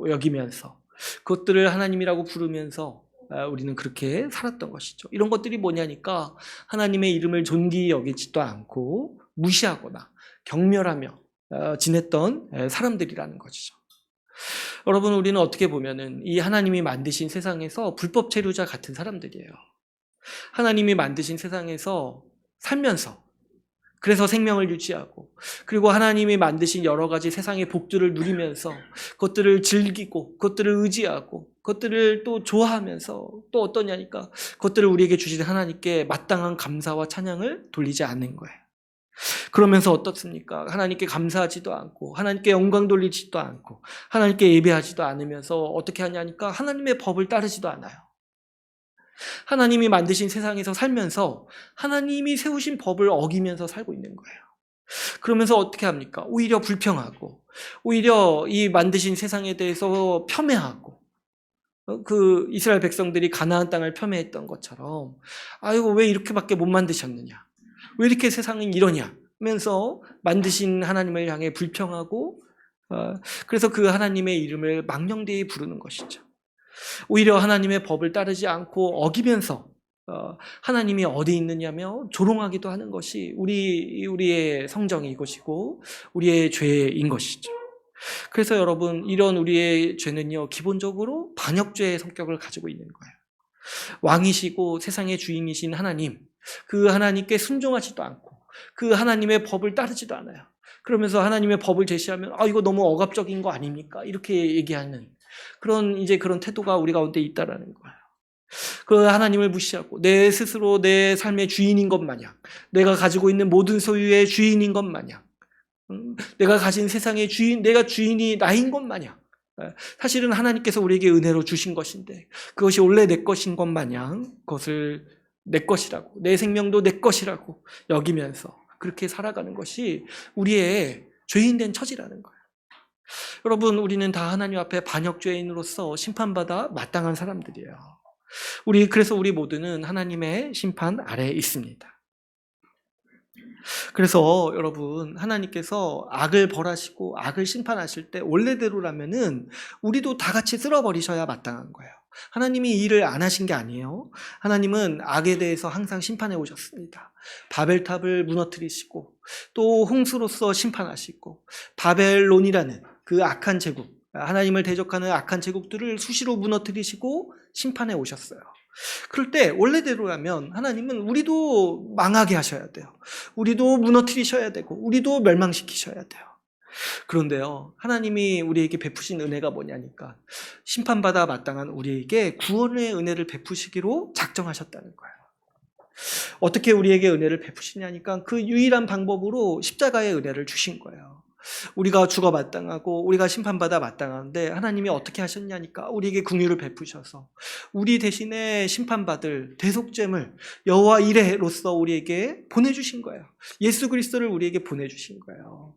여기면서 그것들을 하나님이라고 부르면서 우리는 그렇게 살았던 것이죠. 이런 것들이 뭐냐니까 하나님의 이름을 존귀히 여기지도 않고 무시하거나 경멸하며 지냈던 사람들이라는 것이죠. 여러분, 우리는 어떻게 보면은 이 하나님이 만드신 세상에서 불법 체류자 같은 사람들이에요. 하나님이 만드신 세상에서 살면서 그래서 생명을 유지하고 그리고 하나님이 만드신 여러 가지 세상의 복들을 누리면서 그것들을 즐기고 그것들을 의지하고 그것들을 또 좋아하면서 또 어떠냐니까 그것들을 우리에게 주신 하나님께 마땅한 감사와 찬양을 돌리지 않는 거예요. 그러면서 어떻습니까? 하나님께 감사하지도 않고 하나님께 영광 돌리지도 않고 하나님께 예배하지도 않으면서 어떻게 하냐니까 하나님의 법을 따르지도 않아요. 하나님이 만드신 세상에서 살면서 하나님이 세우신 법을 어기면서 살고 있는 거예요. 그러면서 어떻게 합니까? 오히려 불평하고 오히려 이 만드신 세상에 대해서 폄훼하고 그 이스라엘 백성들이 가나안 땅을 폄훼했던 것처럼 아이고 왜 이렇게밖에 못 만드셨느냐? 왜 이렇게 세상은 이러냐? 하면서 만드신 하나님을 향해 불평하고 그래서 그 하나님의 이름을 망령되이 부르는 것이죠. 오히려 하나님의 법을 따르지 않고 어기면서 하나님이 어디 있느냐며 조롱하기도 하는 것이 우리의 성정이 이것이고 우리의 죄인 것이죠. 그래서 여러분, 이런 우리의 죄는요, 기본적으로 반역죄의 성격을 가지고 있는 거예요. 왕이시고 세상의 주인이신 하나님, 그 하나님께 순종하지도 않고 그 하나님의 법을 따르지도 않아요. 그러면서 하나님의 법을 제시하면 이거 너무 억압적인 거 아닙니까? 이렇게 얘기하는 그런 태도가 우리 가운데 있다라는 거예요. 그 하나님을 무시하고 내 스스로 내 삶의 주인인 것 마냥, 내가 가지고 있는 모든 소유의 주인인 것 마냥, 내가 가진 세상의 주인, 내가 주인이 나인 것 마냥, 사실은 하나님께서 우리에게 은혜로 주신 것인데 그것이 원래 내 것인 것 마냥 그것을 내 것이라고, 내 생명도 내 것이라고 여기면서 그렇게 살아가는 것이 우리의 죄인된 처지라는 거예요. 여러분, 우리는 다 하나님 앞에 반역죄인으로서 심판받아 마땅한 사람들이에요. 그래서 우리 모두는 하나님의 심판 아래에 있습니다. 그래서 여러분, 하나님께서 악을 벌하시고 악을 심판하실 때 원래대로라면은 우리도 다 같이 쓸어버리셔야 마땅한 거예요. 하나님이 이 일을 안 하신 게 아니에요. 하나님은 악에 대해서 항상 심판해 오셨습니다. 바벨탑을 무너뜨리시고 또 홍수로서 심판하시고 바벨론이라는 그 악한 제국, 하나님을 대적하는 악한 제국들을 수시로 무너뜨리시고 심판해 오셨어요. 그럴 때 원래대로라면 하나님은 우리도 망하게 하셔야 돼요. 우리도 무너뜨리셔야 되고 우리도 멸망시키셔야 돼요. 그런데요, 하나님이 우리에게 베푸신 은혜가 뭐냐니까 심판받아 마땅한 우리에게 구원의 은혜를 베푸시기로 작정하셨다는 거예요. 어떻게 우리에게 은혜를 베푸시냐니까 그 유일한 방법으로 십자가의 은혜를 주신 거예요. 우리가 죽어 마땅하고 우리가 심판받아 마땅한데 하나님이 어떻게 하셨냐니까 우리에게 긍휼을 베푸셔서 우리 대신에 심판받을 대속죄물 여호와 이레로서 우리에게 보내주신 거예요. 예수 그리스도를 우리에게 보내주신 거예요.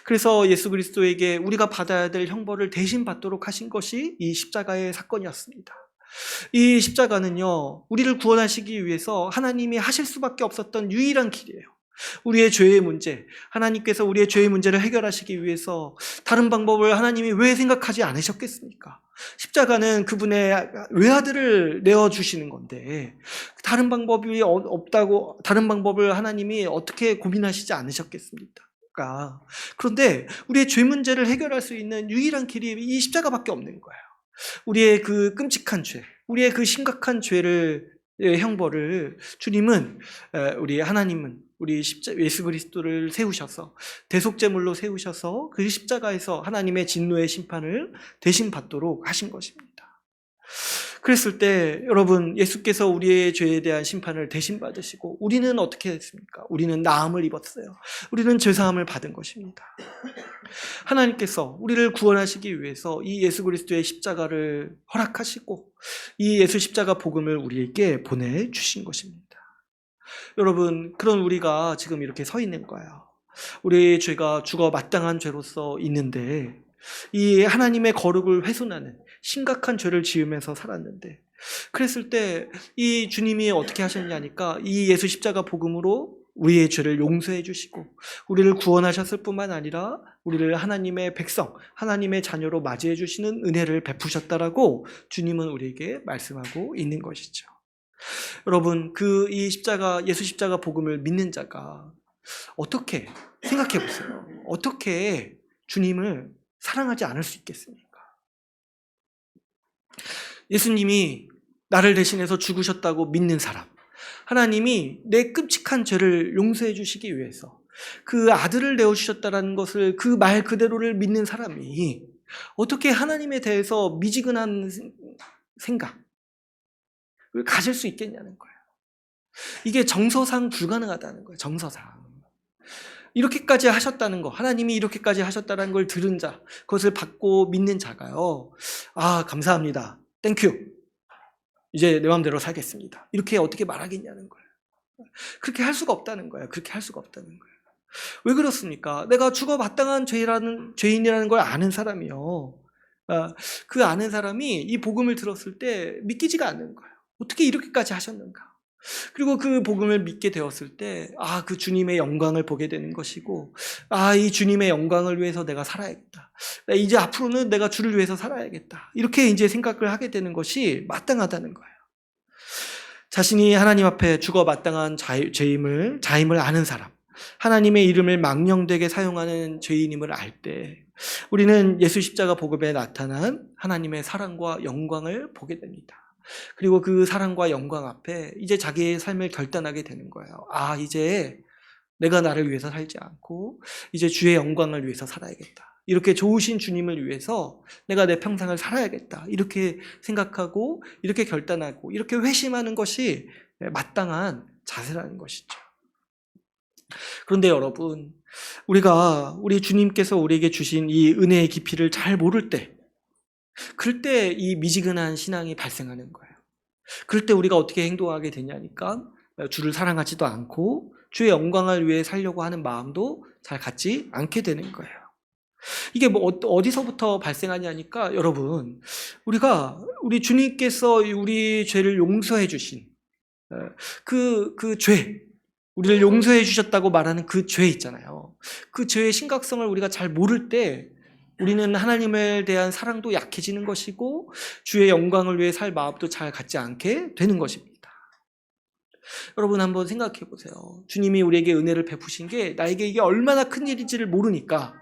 그래서 예수 그리스도에게 우리가 받아야 될 형벌을 대신 받도록 하신 것이 이 십자가의 사건이었습니다. 이 십자가는요, 우리를 구원하시기 위해서 하나님이 하실 수밖에 없었던 유일한 길이에요. 우리의 죄의 문제, 하나님께서 우리의 죄의 문제를 해결하시기 위해서 다른 방법을 하나님이 왜 생각하지 않으셨겠습니까? 십자가는 그분의 외아들을 내어주시는 건데 다른 방법이 없다고, 다른 방법을 하나님이 어떻게 고민하시지 않으셨겠습니까? 그런데 우리의 죄 문제를 해결할 수 있는 유일한 길이 이 십자가밖에 없는 거예요. 우리의 그 끔찍한 죄, 우리의 그 심각한 죄를 형벌을 주님은, 우리 하나님은 우리 예수 그리스도를 세우셔서 대속제물로 세우셔서 그 십자가에서 하나님의 진노의 심판을 대신 받도록 하신 것입니다. 그랬을 때 여러분, 예수께서 우리의 죄에 대한 심판을 대신 받으시고 우리는 어떻게 했습니까? 우리는 나음을 입었어요. 우리는 죄사함을 받은 것입니다. 하나님께서 우리를 구원하시기 위해서 이 예수 그리스도의 십자가를 허락하시고 이 예수 십자가 복음을 우리에게 보내주신 것입니다. 여러분, 그런 우리가 지금 이렇게 서 있는 거예요. 우리의 죄가 죽어 마땅한 죄로서 있는데 이 하나님의 거룩을 훼손하는 심각한 죄를 지으면서 살았는데, 그랬을 때 이 주님이 어떻게 하셨냐니까 이 예수 십자가 복음으로 우리의 죄를 용서해 주시고 우리를 구원하셨을 뿐만 아니라 우리를 하나님의 백성, 하나님의 자녀로 맞이해 주시는 은혜를 베푸셨다라고 주님은 우리에게 말씀하고 있는 것이죠. 여러분, 이 십자가, 예수 십자가 복음을 믿는 자가 어떻게 생각해 보세요. 어떻게 주님을 사랑하지 않을 수 있겠습니까? 예수님이 나를 대신해서 죽으셨다고 믿는 사람, 하나님이 내 끔찍한 죄를 용서해 주시기 위해서 그 아들을 내어주셨다는 것을, 그 말 그대로를 믿는 사람이 어떻게 하나님에 대해서 미지근한 생각을 가질 수 있겠냐는 거예요. 이게 정서상 불가능하다는 거예요. 정서상. 이렇게까지 하셨다는 거, 하나님이 이렇게까지 하셨다는 걸 들은 자, 그것을 받고 믿는 자가요, 감사합니다, 땡큐, 이제 내 마음대로 살겠습니다, 이렇게 어떻게 말하겠냐는 거예요. 그렇게 할 수가 없다는 거예요. 그렇게 할 수가 없다는 거예요. 왜 그렇습니까? 내가 죽어 마땅한 죄인이라는 걸 아는 사람이요, 그 아는 사람이 이 복음을 들었을 때 믿기지가 않는 거예요. 어떻게 이렇게까지 하셨는가? 그리고 그 복음을 믿게 되었을 때, 그 주님의 영광을 보게 되는 것이고, 이 주님의 영광을 위해서 내가 살아야겠다, 이제 앞으로는 내가 주를 위해서 살아야겠다, 이렇게 이제 생각을 하게 되는 것이 마땅하다는 거예요. 자신이 하나님 앞에 죽어 마땅한 자임을 아는 사람, 하나님의 이름을 망령되게 사용하는 죄인임을 알 때 우리는 예수 십자가 복음에 나타난 하나님의 사랑과 영광을 보게 됩니다. 그리고 그 사랑과 영광 앞에 이제 자기의 삶을 결단하게 되는 거예요. 아, 이제 내가 나를 위해서 살지 않고 이제 주의 영광을 위해서 살아야겠다. 이렇게 좋으신 주님을 위해서 내가 내 평생을 살아야겠다. 이렇게 생각하고 이렇게 결단하고 이렇게 회심하는 것이 마땅한 자세라는 것이죠. 그런데 여러분, 우리 주님께서 우리에게 주신 이 은혜의 깊이를 잘 모를 때, 그럴 때 이 미지근한 신앙이 발생하는 거예요. 그럴 때 우리가 어떻게 행동하게 되냐니까 주를 사랑하지도 않고 주의 영광을 위해 살려고 하는 마음도 잘 갖지 않게 되는 거예요. 이게 뭐 어디서부터 발생하냐니까 여러분, 우리 주님께서 우리 죄를 용서해 주신 그 죄, 우리를 용서해 주셨다고 말하는 그 죄 있잖아요. 그 죄의 심각성을 우리가 잘 모를 때 우리는 하나님에 대한 사랑도 약해지는 것이고 주의 영광을 위해 살 마음도 잘 갖지 않게 되는 것입니다. 여러분 한번 생각해 보세요. 주님이 우리에게 은혜를 베푸신 게 나에게 이게 얼마나 큰 일인지를 모르니까,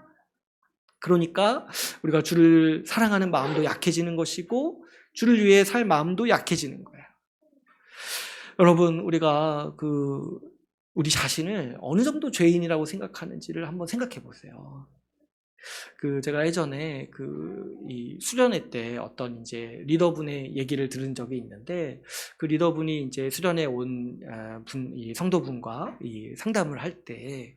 그러니까 우리가 주를 사랑하는 마음도 약해지는 것이고 주를 위해 살 마음도 약해지는 거예요. 여러분, 우리가 우리 자신을 어느 정도 죄인이라고 생각하는지를 한번 생각해 보세요. 제가 예전에 이 수련회 때 어떤 이제 리더분의 얘기를 들은 적이 있는데, 그 리더분이 이제 수련회 온 이 성도분과 이 상담을 할 때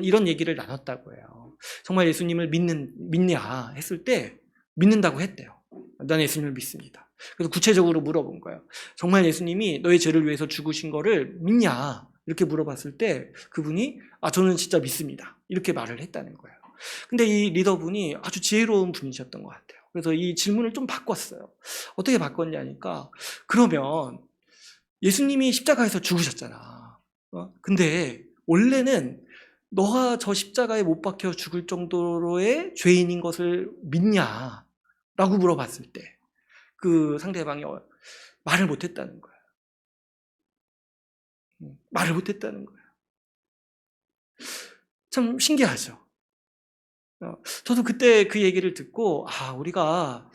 이런 얘기를 나눴다고 해요. 정말 예수님을 믿냐 했을 때 믿는다고 했대요. 난 예수님을 믿습니다. 그래서 구체적으로 물어본 거예요. 정말 예수님이 너의 죄를 위해서 죽으신 거를 믿냐? 이렇게 물어봤을 때 그분이 저는 진짜 믿습니다. 이렇게 말을 했다는 거예요. 근데 이 리더분이 아주 지혜로운 분이셨던 것 같아요. 그래서 이 질문을 좀 바꿨어요. 어떻게 바꿨냐니까, 그러면 예수님이 십자가에서 죽으셨잖아. 근데 원래는 너가 저 십자가에 못 박혀 죽을 정도로의 죄인인 것을 믿냐? 라고 물어봤을 때 그 상대방이 말을 못했다는 거예요. 말을 못했다는 거예요. 참 신기하죠. 저도 그때 그 얘기를 듣고 우리가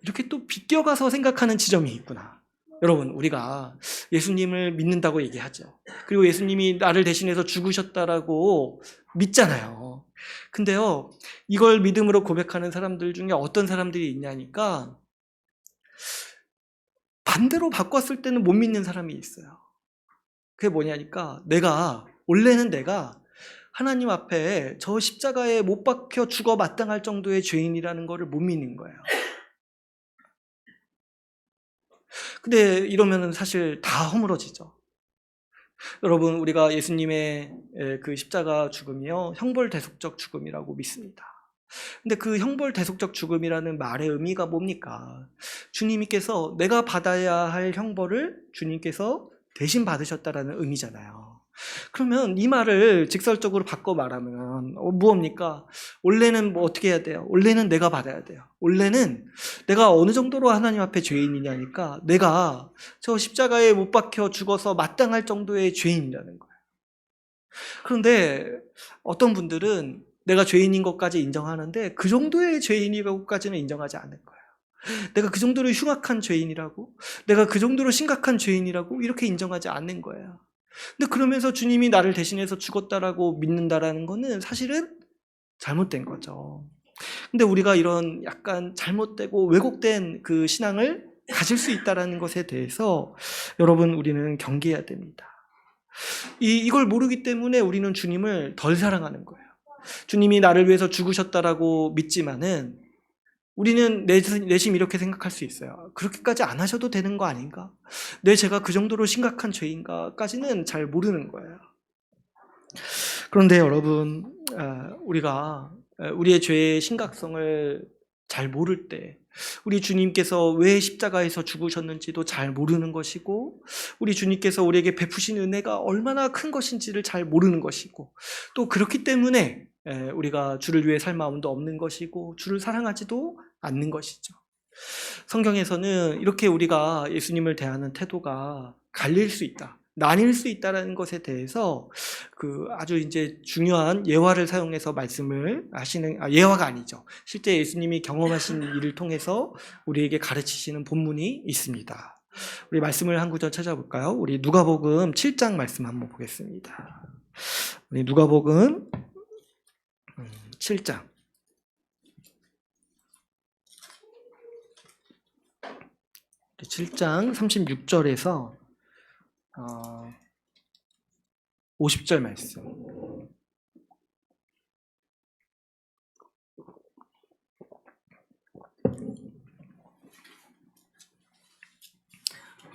이렇게 또 비껴가서 생각하는 지점이 있구나. 여러분, 우리가 예수님을 믿는다고 얘기하죠. 그리고 예수님이 나를 대신해서 죽으셨다라고 믿잖아요. 근데요, 이걸 믿음으로 고백하는 사람들 중에 어떤 사람들이 있냐니까 반대로 바꿨을 때는 못 믿는 사람이 있어요. 그게 뭐냐니까 원래는 내가 하나님 앞에 저 십자가에 못 박혀 죽어 마땅할 정도의 죄인이라는 것을 못 믿는 거예요. 근데 이러면은 사실 다 허물어지죠. 여러분, 우리가 예수님의 그 십자가 죽음이요, 형벌대속적 죽음이라고 믿습니다. 근데 그 형벌대속적 죽음이라는 말의 의미가 뭡니까? 주님께서 내가 받아야 할 형벌을 주님께서 대신 받으셨다라는 의미잖아요. 그러면 이 말을 직설적으로 바꿔 말하면 무엇입니까? 원래는 어떻게 해야 돼요? 원래는 내가 받아야 돼요. 원래는 내가 어느 정도로 하나님 앞에 죄인이냐니까 내가 저 십자가에 못 박혀 죽어서 마땅할 정도의 죄인이라는 거예요. 그런데 어떤 분들은 내가 죄인인 것까지 인정하는데 그 정도의 죄인이라고까지는 인정하지 않는 거예요. 내가 그 정도로 흉악한 죄인이라고, 내가 그 정도로 심각한 죄인이라고 이렇게 인정하지 않는 거예요. 근데 그러면서 주님이 나를 대신해서 죽었다라고 믿는다라는 거는 사실은 잘못된 거죠. 근데 우리가 이런 약간 잘못되고 왜곡된 그 신앙을 가질 수 있다라는 것에 대해서 여러분, 우리는 경계해야 됩니다. 이걸 모르기 때문에 우리는 주님을 덜 사랑하는 거예요. 주님이 나를 위해서 죽으셨다라고 믿지만은 우리는 내심 이렇게 생각할 수 있어요. 그렇게까지 안 하셔도 되는 거 아닌가? 내 죄가 그 정도로 심각한 죄인가까지는 잘 모르는 거예요. 그런데 여러분, 우리가 우리의 죄의 심각성을 잘 모를 때 우리 주님께서 왜 십자가에서 죽으셨는지도 잘 모르는 것이고, 우리 주님께서 우리에게 베푸신 은혜가 얼마나 큰 것인지를 잘 모르는 것이고, 또 그렇기 때문에 우리가 주를 위해 살 마음도 없는 것이고 주를 사랑하지도 않는 것이죠. 성경에서는 이렇게 우리가 예수님을 대하는 태도가 갈릴 수 있다, 나뉠 수 있다라는 것에 대해서 그 아주 이제 중요한 예화를 사용해서 말씀을 하시는, 예화가 아니죠. 실제 예수님이 경험하신 일을 통해서 우리에게 가르치시는 본문이 있습니다. 우리 말씀을 한 구절 찾아볼까요? 우리 누가복음 7장 말씀 한번 보겠습니다. 우리 누가복음 7장 7장 36절에서 50절 말씀.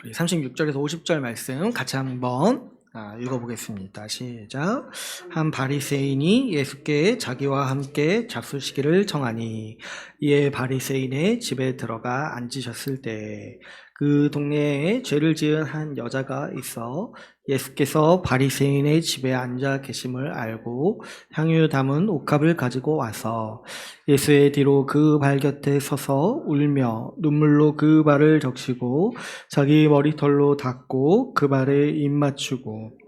우리 36절에서 50절 말씀 같이 한번 읽어보겠습니다. 시작. 한 바리새인이 예수께 자기와 함께 잡수시기를 청하니 이에 바리새인의 집에 들어가 앉으셨을 때 그 동네에 죄를 지은 한 여자가 있어 예수께서 바리새인의 집에 앉아 계심을 알고 향유 담은 옥합을 가지고 와서 예수의 뒤로 그 발 곁에 서서 울며 눈물로 그 발을 적시고 자기 머리털로 닦고 그 발에 입 맞추고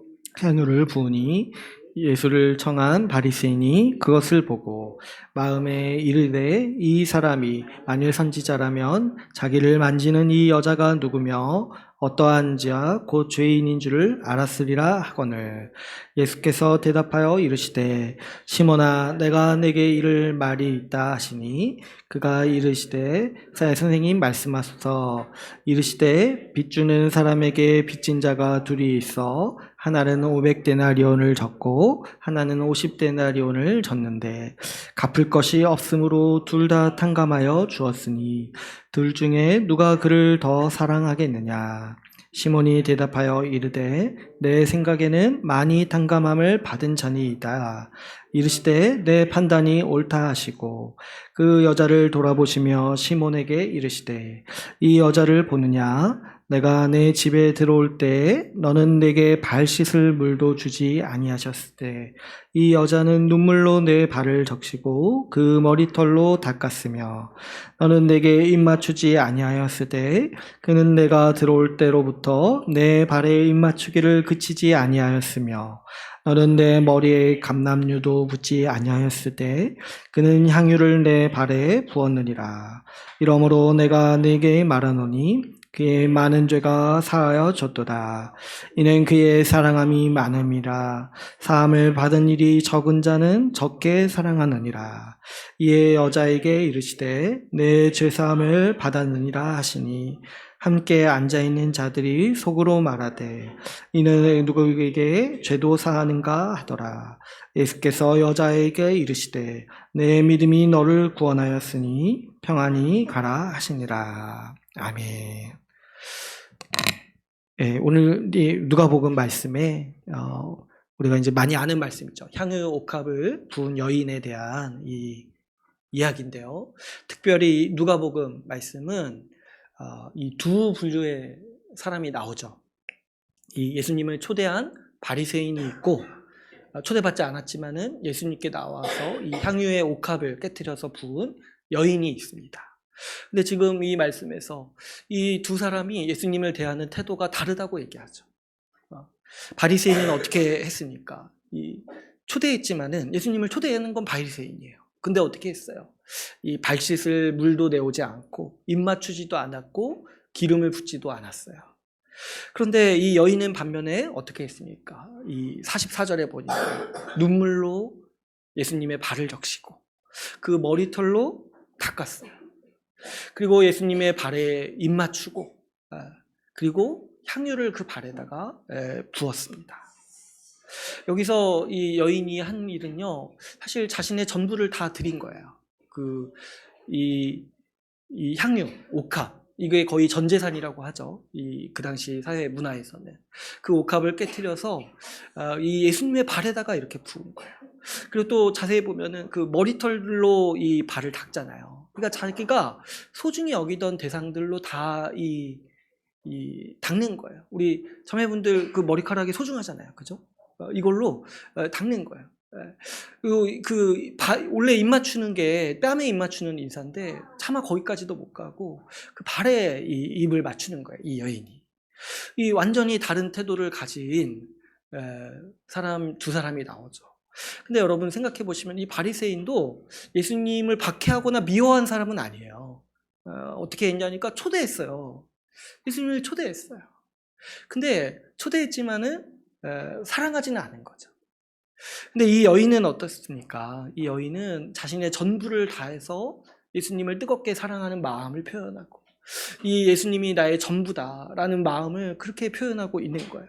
향유를 부으니 예수를 청한 바리새인이 그것을 보고 마음에 이르되 이 사람이 만일 선지자라면 자기를 만지는 이 여자가 누구며 어떠한 자곧 죄인인 줄을 알았으리라 하거늘 예수께서 대답하여 이르시되 시몬아 내가 내게 이를 말이 있다 하시니 그가 이르시되 선생님 말씀하소서 이르시되 빚주는 사람에게 빚진 자가 둘이 있어 하나는 500데나리온을 졌고 하나는 50데나리온을 졌는데 갚을 것이 없으므로 둘 다 탕감하여 주었으니 둘 중에 누가 그를 더 사랑하겠느냐 시몬이 대답하여 이르되 내 생각에는 많이 탕감함을 받은 자니이다. 이르시되 내 판단이 옳다 하시고 그 여자를 돌아보시며 시몬에게 이르시되 이 여자를 보느냐 내가 내 집에 들어올 때 너는 내게 발 씻을 물도 주지 아니하셨을 때 이 여자는 눈물로 내 발을 적시고 그 머리털로 닦았으며 너는 내게 입 맞추지 아니하였을 때 그는 내가 들어올 때로부터 내 발에 입 맞추기를 그치지 아니하였으며 너는 내 머리에 감람류도 붓지 아니하였을 때 그는 향유를 내 발에 부었느니라. 이러므로 내가 네게 말하노니 그의 많은 죄가 사하여 졌도다. 이는 그의 사랑함이 많음이라. 사함을 받은 일이 적은 자는 적게 사랑하느니라. 이에 여자에게 이르시되 내 죄사함을 받았느니라 하시니 함께 앉아있는 자들이 속으로 말하되 이는 누구에게 죄도 사하는가 하더라. 예수께서 여자에게 이르시되 내 믿음이 너를 구원하였으니 평안히 가라 하시니라. 아멘. 예, 오늘 이 누가복음 말씀에 우리가 이제 많이 아는 말씀이죠. 향유 옥합을 부은 여인에 대한 이 이야기인데요. 특별히 누가복음 말씀은 이 두 분류의 사람이 나오죠. 이 예수님을 초대한 바리새인이 있고 초대받지 않았지만은 예수님께 나와서 이 향유의 옥합을 깨뜨려서 부은 여인이 있습니다. 근데 지금 이 말씀에서 이 두 사람이 예수님을 대하는 태도가 다르다고 얘기하죠. 바리새인은 어떻게 했습니까? 초대했지만은 예수님을 초대하는 건 바리새인이에요. 근데 어떻게 했어요? 이 발 씻을 물도 내오지 않고 입 맞추지도 않았고 기름을 붓지도 않았어요. 그런데 이 여인은 반면에 어떻게 했습니까? 이 44절에 보니까 눈물로 예수님의 발을 적시고 그 머리털로 닦았어요. 그리고 예수님의 발에 입 맞추고 그리고 향유를 그 발에다가 부었습니다. 여기서 이 여인이 한 일은요, 사실 자신의 전부를 다 드린 거예요. 이 향유, 옥합, 이게 거의 전 재산이라고 하죠. 그 당시 사회 문화에서는 그 옥합을 깨뜨려서 이 예수님의 발에다가 이렇게 부은 거예요. 그리고 또 자세히 보면은 그 머리털로 이 발을 닦잖아요. 그러니까 자기가 소중히 여기던 대상들로 다 닦는 거예요. 우리 자매분들 그 머리카락이 소중하잖아요, 그죠? 이걸로 닦는 거예요. 원래 입 맞추는 게 뺨에 입 맞추는 인사인데 차마 거기까지도 못 가고 그 발에 이 입을 맞추는 거예요, 이 여인이. 이 완전히 다른 태도를 가진 사람 두 사람이 나오죠. 근데 여러분 생각해 보시면 이 바리새인도 예수님을 박해하거나 미워한 사람은 아니에요. 어떻게 했냐니까 초대했어요. 예수님을 초대했어요. 근데 초대했지만은 사랑하지는 않은 거죠. 근데 이 여인은 어떻습니까? 이 여인은 자신의 전부를 다해서 예수님을 뜨겁게 사랑하는 마음을 표현하고, 이 예수님이 나의 전부다라는 마음을 그렇게 표현하고 있는 거예요.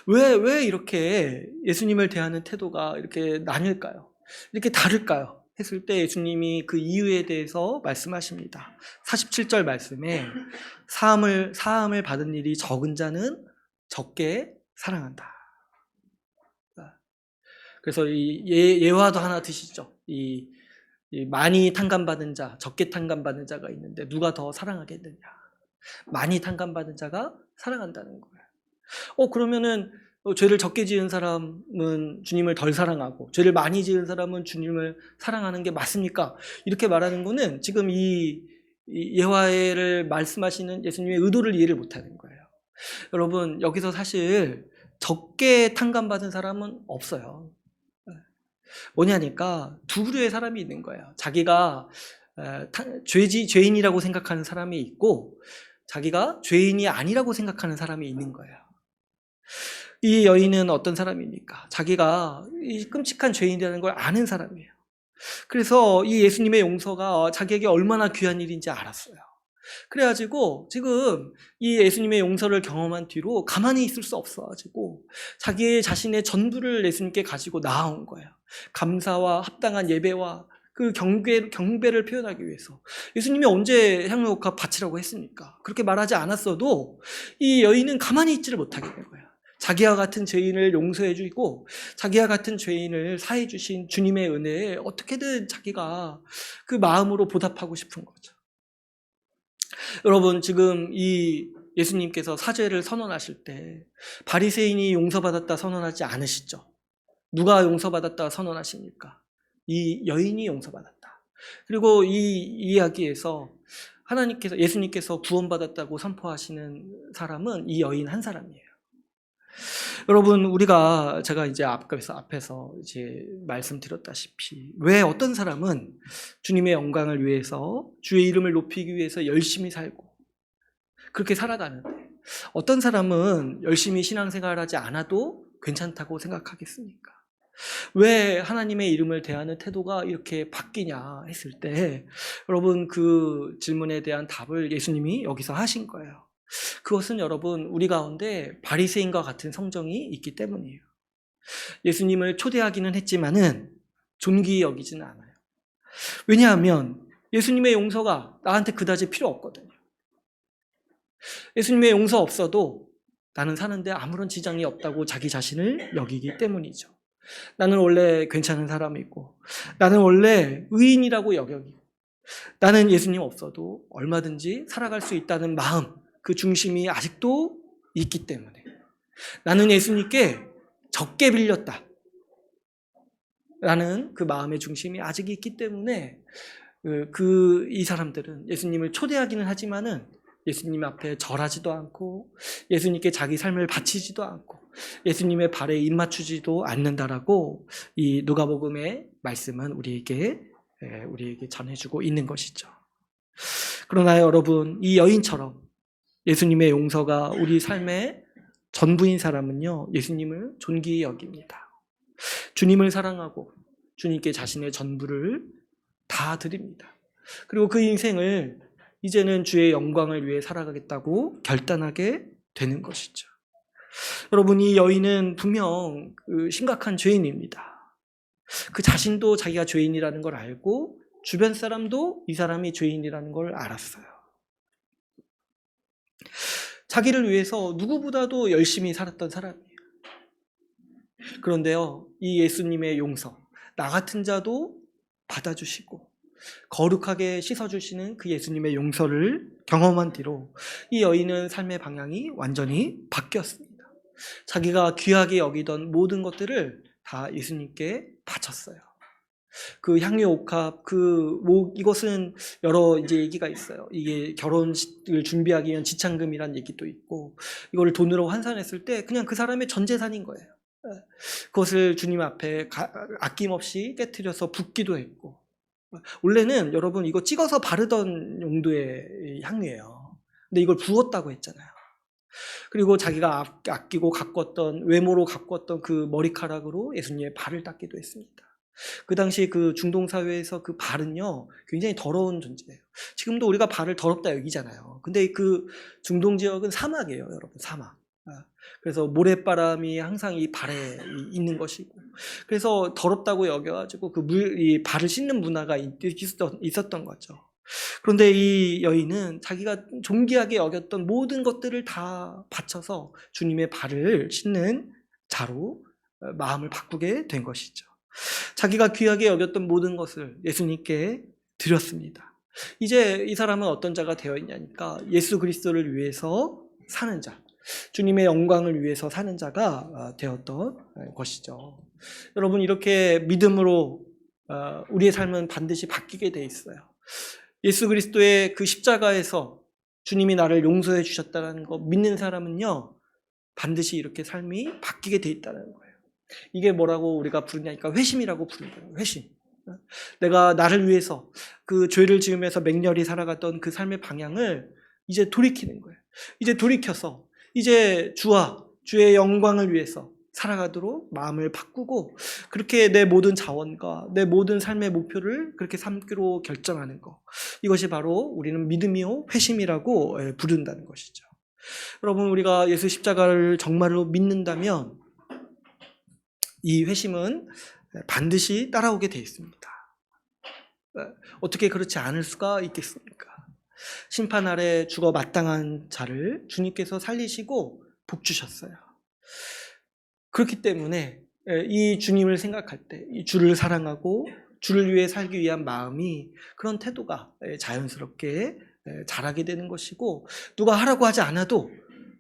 왜 이렇게 예수님을 대하는 태도가 이렇게 나뉠까요? 이렇게 다를까요? 했을 때 예수님이 그 이유에 대해서 말씀하십니다. 47절 말씀에 사함을 받은 일이 적은 자는 적게 사랑한다. 그래서 이 예화도 하나 드시죠. 이 많이 탕감받은 자, 적게 탕감받은 자가 있는데 누가 더 사랑하겠느냐? 많이 탕감받은 자가 사랑한다는 거예요. 그러면은 죄를 적게 지은 사람은 주님을 덜 사랑하고 죄를 많이 지은 사람은 주님을 사랑하는 게 맞습니까? 이렇게 말하는 거는 지금 이 예화를 말씀하시는 예수님의 의도를 이해를 못하는 거예요. 여러분, 여기서 사실 적게 탕감받은 사람은 없어요. 뭐냐니까 두 부류의 사람이 있는 거예요. 자기가 죄인이라고 생각하는 사람이 있고, 자기가 죄인이 아니라고 생각하는 사람이 있는 거예요. 이 여인은 어떤 사람입니까? 자기가 이 끔찍한 죄인이라는 걸 아는 사람이에요. 그래서 이 예수님의 용서가 자기에게 얼마나 귀한 일인지 알았어요. 그래가지고 지금 이 예수님의 용서를 경험한 뒤로 가만히 있을 수 없어가지고 자신의 전부를 예수님께 가지고 나아온 거예요. 감사와 합당한 예배와 그 경배를 표현하기 위해서. 예수님이 언제 향유옥합 바치라고 했습니까? 그렇게 말하지 않았어도 이 여인은 가만히 있지를 못하게 된 거예요. 자기와 같은 죄인을 용서해 주고 자기와 같은 죄인을 사해 주신 주님의 은혜에 어떻게든 자기가 그 마음으로 보답하고 싶은 거죠. 여러분, 지금 이 예수님께서 사죄를 선언하실 때 바리새인이 용서받았다 선언하지 않으시죠? 누가 용서받았다 선언하십니까? 이 여인이 용서받았다. 그리고 이 이야기에서 예수님께서 구원받았다고 선포하시는 사람은 이 여인 한 사람이에요. 여러분, 제가 이제 앞에서 이제 말씀드렸다시피, 왜 어떤 사람은 주님의 영광을 위해서, 주의 이름을 높이기 위해서 열심히 살고, 그렇게 살아가는데, 어떤 사람은 열심히 신앙생활을 하지 않아도 괜찮다고 생각하겠습니까? 왜 하나님의 이름을 대하는 태도가 이렇게 바뀌냐 했을 때, 여러분, 그 질문에 대한 답을 예수님이 여기서 하신 거예요. 그것은 여러분, 우리 가운데 바리새인과 같은 성정이 있기 때문이에요. 예수님을 초대하기는 했지만은 존귀히 여기지는 않아요. 왜냐하면 예수님의 용서가 나한테 그다지 필요 없거든요. 예수님의 용서 없어도 나는 사는데 아무런 지장이 없다고 자기 자신을 여기기 때문이죠. 나는 원래 괜찮은 사람이고, 나는 원래 의인이라고 여기고, 나는 예수님 없어도 얼마든지 살아갈 수 있다는 마음, 그 중심이 아직도 있기 때문에, 나는 예수님께 적게 빌렸다 라는 그 마음의 중심이 아직 있기 때문에 이 사람들은 예수님을 초대하기는 하지만은 예수님 앞에 절하지도 않고 예수님께 자기 삶을 바치지도 않고 예수님의 발에 입맞추지도 않는다라고 이 누가복음의 말씀은 우리에게 전해주고 있는 것이죠. 그러나 여러분, 이 여인처럼 예수님의 용서가 우리 삶의 전부인 사람은요, 예수님을 존귀히 여깁니다. 주님을 사랑하고 주님께 자신의 전부를 다 드립니다. 그리고 그 인생을 이제는 주의 영광을 위해 살아가겠다고 결단하게 되는 것이죠. 여러분, 이 여인은 분명 심각한 죄인입니다. 그 자신도 자기가 죄인이라는 걸 알고 주변 사람도 이 사람이 죄인이라는 걸 알았어요. 자기를 위해서 누구보다도 열심히 살았던 사람이에요. 그런데요, 이 예수님의 용서, 나 같은 자도 받아주시고 거룩하게 씻어주시는 그 예수님의 용서를 경험한 뒤로 이 여인은 삶의 방향이 완전히 바뀌었습니다. 자기가 귀하게 여기던 모든 것들을 다 예수님께 바쳤어요. 그 향유 옥합, 이것은 여러 이제 얘기가 있어요. 이게 결혼식을 준비하기 위한 지참금이란 얘기도 있고, 이거를 돈으로 환산했을 때 그냥 그 사람의 전 재산인 거예요. 그것을 주님 앞에 아낌없이 깨트려서 붓기도 했고, 원래는 여러분 이거 찍어서 바르던 용도의 향유예요. 근데 이걸 부었다고 했잖아요. 그리고 자기가 아끼고 가꿨던, 외모로 가꿨던 그 머리카락으로 예수님의 발을 닦기도 했습니다. 그 당시 그 중동 사회에서 그 발은요 굉장히 더러운 존재예요. 지금도 우리가 발을 더럽다 여기잖아요. 근데 그 중동 지역은 사막이에요, 여러분. 사막. 그래서 모래바람이 항상 이 발에 있는 것이고, 그래서 더럽다고 여겨가지고 이 발을 씻는 문화가 있었던 거죠. 그런데 이 여인은 자기가 존귀하게 여겼던 모든 것들을 다 바쳐서 주님의 발을 씻는 자로 마음을 바꾸게 된 것이죠. 자기가 귀하게 여겼던 모든 것을 예수님께 드렸습니다. 이제 이 사람은 어떤 자가 되어 있냐니까 예수 그리스도를 위해서 사는 자, 주님의 영광을 위해서 사는 자가 되었던 것이죠. 여러분, 이렇게 믿음으로 우리의 삶은 반드시 바뀌게 돼 있어요. 예수 그리스도의 그 십자가에서 주님이 나를 용서해 주셨다는 거 믿는 사람은요 반드시 이렇게 삶이 바뀌게 돼 있다는 거예요. 이게 뭐라고 우리가 부르냐니까 회심이라고 부르는 거예요. 회심. 내가 나를 위해서 그 죄를 지으면서 맹렬히 살아갔던 그 삶의 방향을 이제 돌이키는 거예요. 이제 돌이켜서 이제 주와 주의 영광을 위해서 살아가도록 마음을 바꾸고, 그렇게 내 모든 자원과 내 모든 삶의 목표를 그렇게 삼기로 결정하는 것, 이것이 바로 우리는 믿음이요 회심이라고 부른다는 것이죠. 여러분, 우리가 예수 십자가를 정말로 믿는다면 이 회심은 반드시 따라오게 되어 있습니다. 어떻게 그렇지 않을 수가 있겠습니까? 심판 아래 죽어 마땅한 자를 주님께서 살리시고 복 주셨어요. 그렇기 때문에 이 주님을 생각할 때 이 주를 사랑하고 주를 위해 살기 위한 마음이, 그런 태도가 자연스럽게 자라게 되는 것이고, 누가 하라고 하지 않아도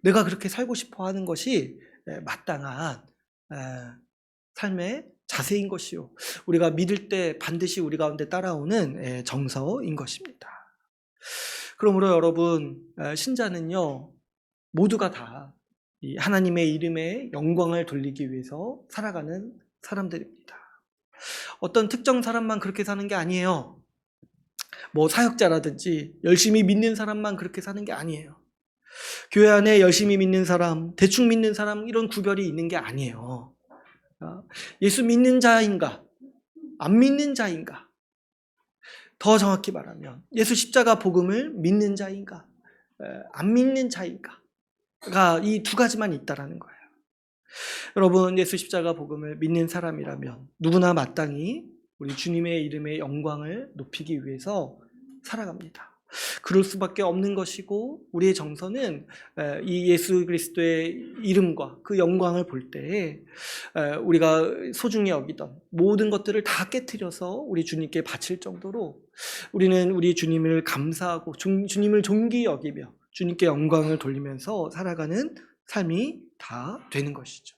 내가 그렇게 살고 싶어 하는 것이 마땅한 삶의 자세인 것이요, 우리가 믿을 때 반드시 우리 가운데 따라오는 정서인 것입니다. 그러므로 여러분, 신자는요 모두가 다 하나님의 이름에 영광을 돌리기 위해서 살아가는 사람들입니다. 어떤 특정 사람만 그렇게 사는 게 아니에요. 뭐 사역자라든지 열심히 믿는 사람만 그렇게 사는 게 아니에요. 교회 안에 열심히 믿는 사람, 대충 믿는 사람, 이런 구별이 있는 게 아니에요. 예수 믿는 자인가, 안 믿는 자인가, 더 정확히 말하면 예수 십자가 복음을 믿는 자인가, 안 믿는 자인가가 이 두 가지만 있다라는 거예요. 여러분, 예수 십자가 복음을 믿는 사람이라면 누구나 마땅히 우리 주님의 이름의 영광을 높이기 위해서 살아갑니다. 그럴 수밖에 없는 것이고, 우리의 정서는 이 예수 그리스도의 이름과 그 영광을 볼 때에 우리가 소중히 여기던 모든 것들을 다 깨트려서 우리 주님께 바칠 정도로 우리는 우리 주님을 감사하고 주님을 존귀히 여기며 주님께 영광을 돌리면서 살아가는 삶이 다 되는 것이죠.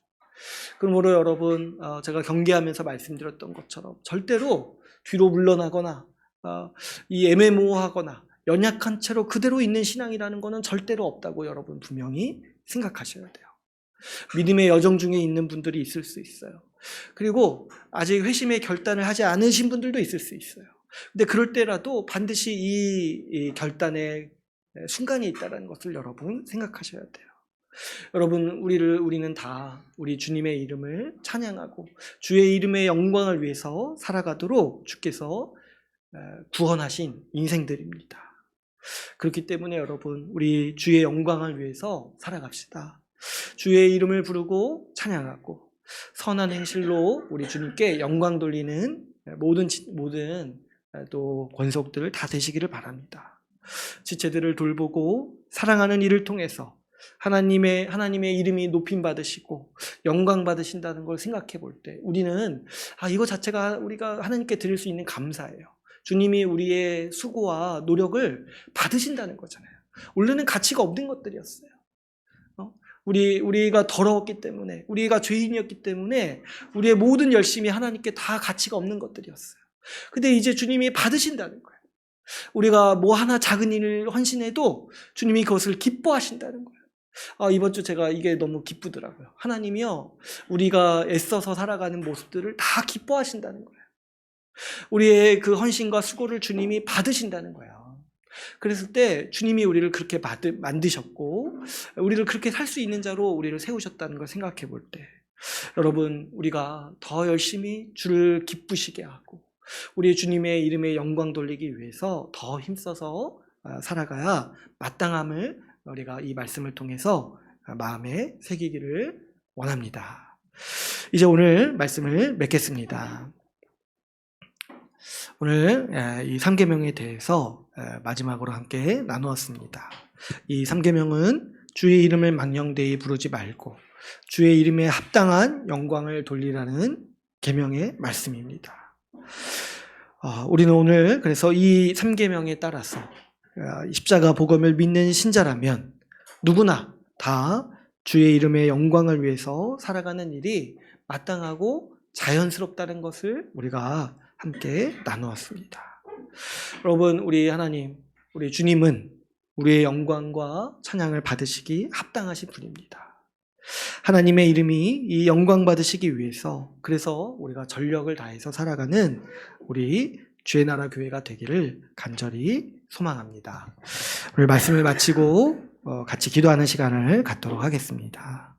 그러므로 여러분, 제가 경계하면서 말씀드렸던 것처럼 절대로 뒤로 물러나거나 이 애매모호하거나 연약한 채로 그대로 있는 신앙이라는 것은 절대로 없다고 여러분 분명히 생각하셔야 돼요. 믿음의 여정 중에 있는 분들이 있을 수 있어요. 그리고 아직 회심의 결단을 하지 않으신 분들도 있을 수 있어요. 근데 그럴 때라도 반드시 이 결단의 순간이 있다는 것을 여러분 생각하셔야 돼요. 여러분, 우리는 다 우리 주님의 이름을 찬양하고 주의 이름의 영광을 위해서 살아가도록 주께서 구원하신 인생들입니다. 그렇기 때문에 여러분, 우리 주의 영광을 위해서 살아갑시다. 주의 이름을 부르고 찬양하고 선한 행실로 우리 주님께 영광 돌리는 모든 또 권속들을 다 되시기를 바랍니다. 지체들을 돌보고 사랑하는 이를 통해서 하나님의 이름이 높임 받으시고 영광 받으신다는 걸 생각해 볼 때 우리는 이거 자체가 우리가 하나님께 드릴 수 있는 감사예요. 주님이 우리의 수고와 노력을 받으신다는 거잖아요. 원래는 가치가 없는 것들이었어요. 우리가 더러웠기 때문에, 우리가 죄인이었기 때문에 우리의 모든 열심이 하나님께 다 가치가 없는 것들이었어요. 근데 이제 주님이 받으신다는 거예요. 우리가 뭐 하나 작은 일을 헌신해도 주님이 그것을 기뻐하신다는 거예요. 이번 주 제가 이게 너무 기쁘더라고요. 하나님이요, 우리가 애써서 살아가는 모습들을 다 기뻐하신다는 거예요. 우리의 그 헌신과 수고를 주님이 받으신다는 거예요. 그랬을 때 주님이 우리를 그렇게 만드셨고 우리를 그렇게 살 수 있는 자로 우리를 세우셨다는 걸 생각해 볼 때, 여러분, 우리가 더 열심히 주를 기쁘시게 하고 우리 주님의 이름에 영광 돌리기 위해서 더 힘써서 살아가야 마땅함을 우리가 이 말씀을 통해서 마음에 새기기를 원합니다. 이제 오늘 말씀을 맺겠습니다. 오늘 이 3계명에 대해서 마지막으로 함께 나누었습니다. 이 3계명은 주의 이름을 망령되이 부르지 말고 주의 이름에 합당한 영광을 돌리라는 계명의 말씀입니다. 우리는 오늘 그래서 이 3계명에 따라서 십자가 복음을 믿는 신자라면 누구나 다 주의 이름의 영광을 위해서 살아가는 일이 마땅하고 자연스럽다는 것을 우리가 함께 나누었습니다. 여러분, 우리 하나님, 우리 주님은 우리의 영광과 찬양을 받으시기 합당하신 분입니다. 하나님의 이름이 이 영광 받으시기 위해서, 그래서 우리가 전력을 다해서 살아가는 우리 주의 나라 교회가 되기를 간절히 소망합니다. 오늘 말씀을 마치고 같이 기도하는 시간을 갖도록 하겠습니다.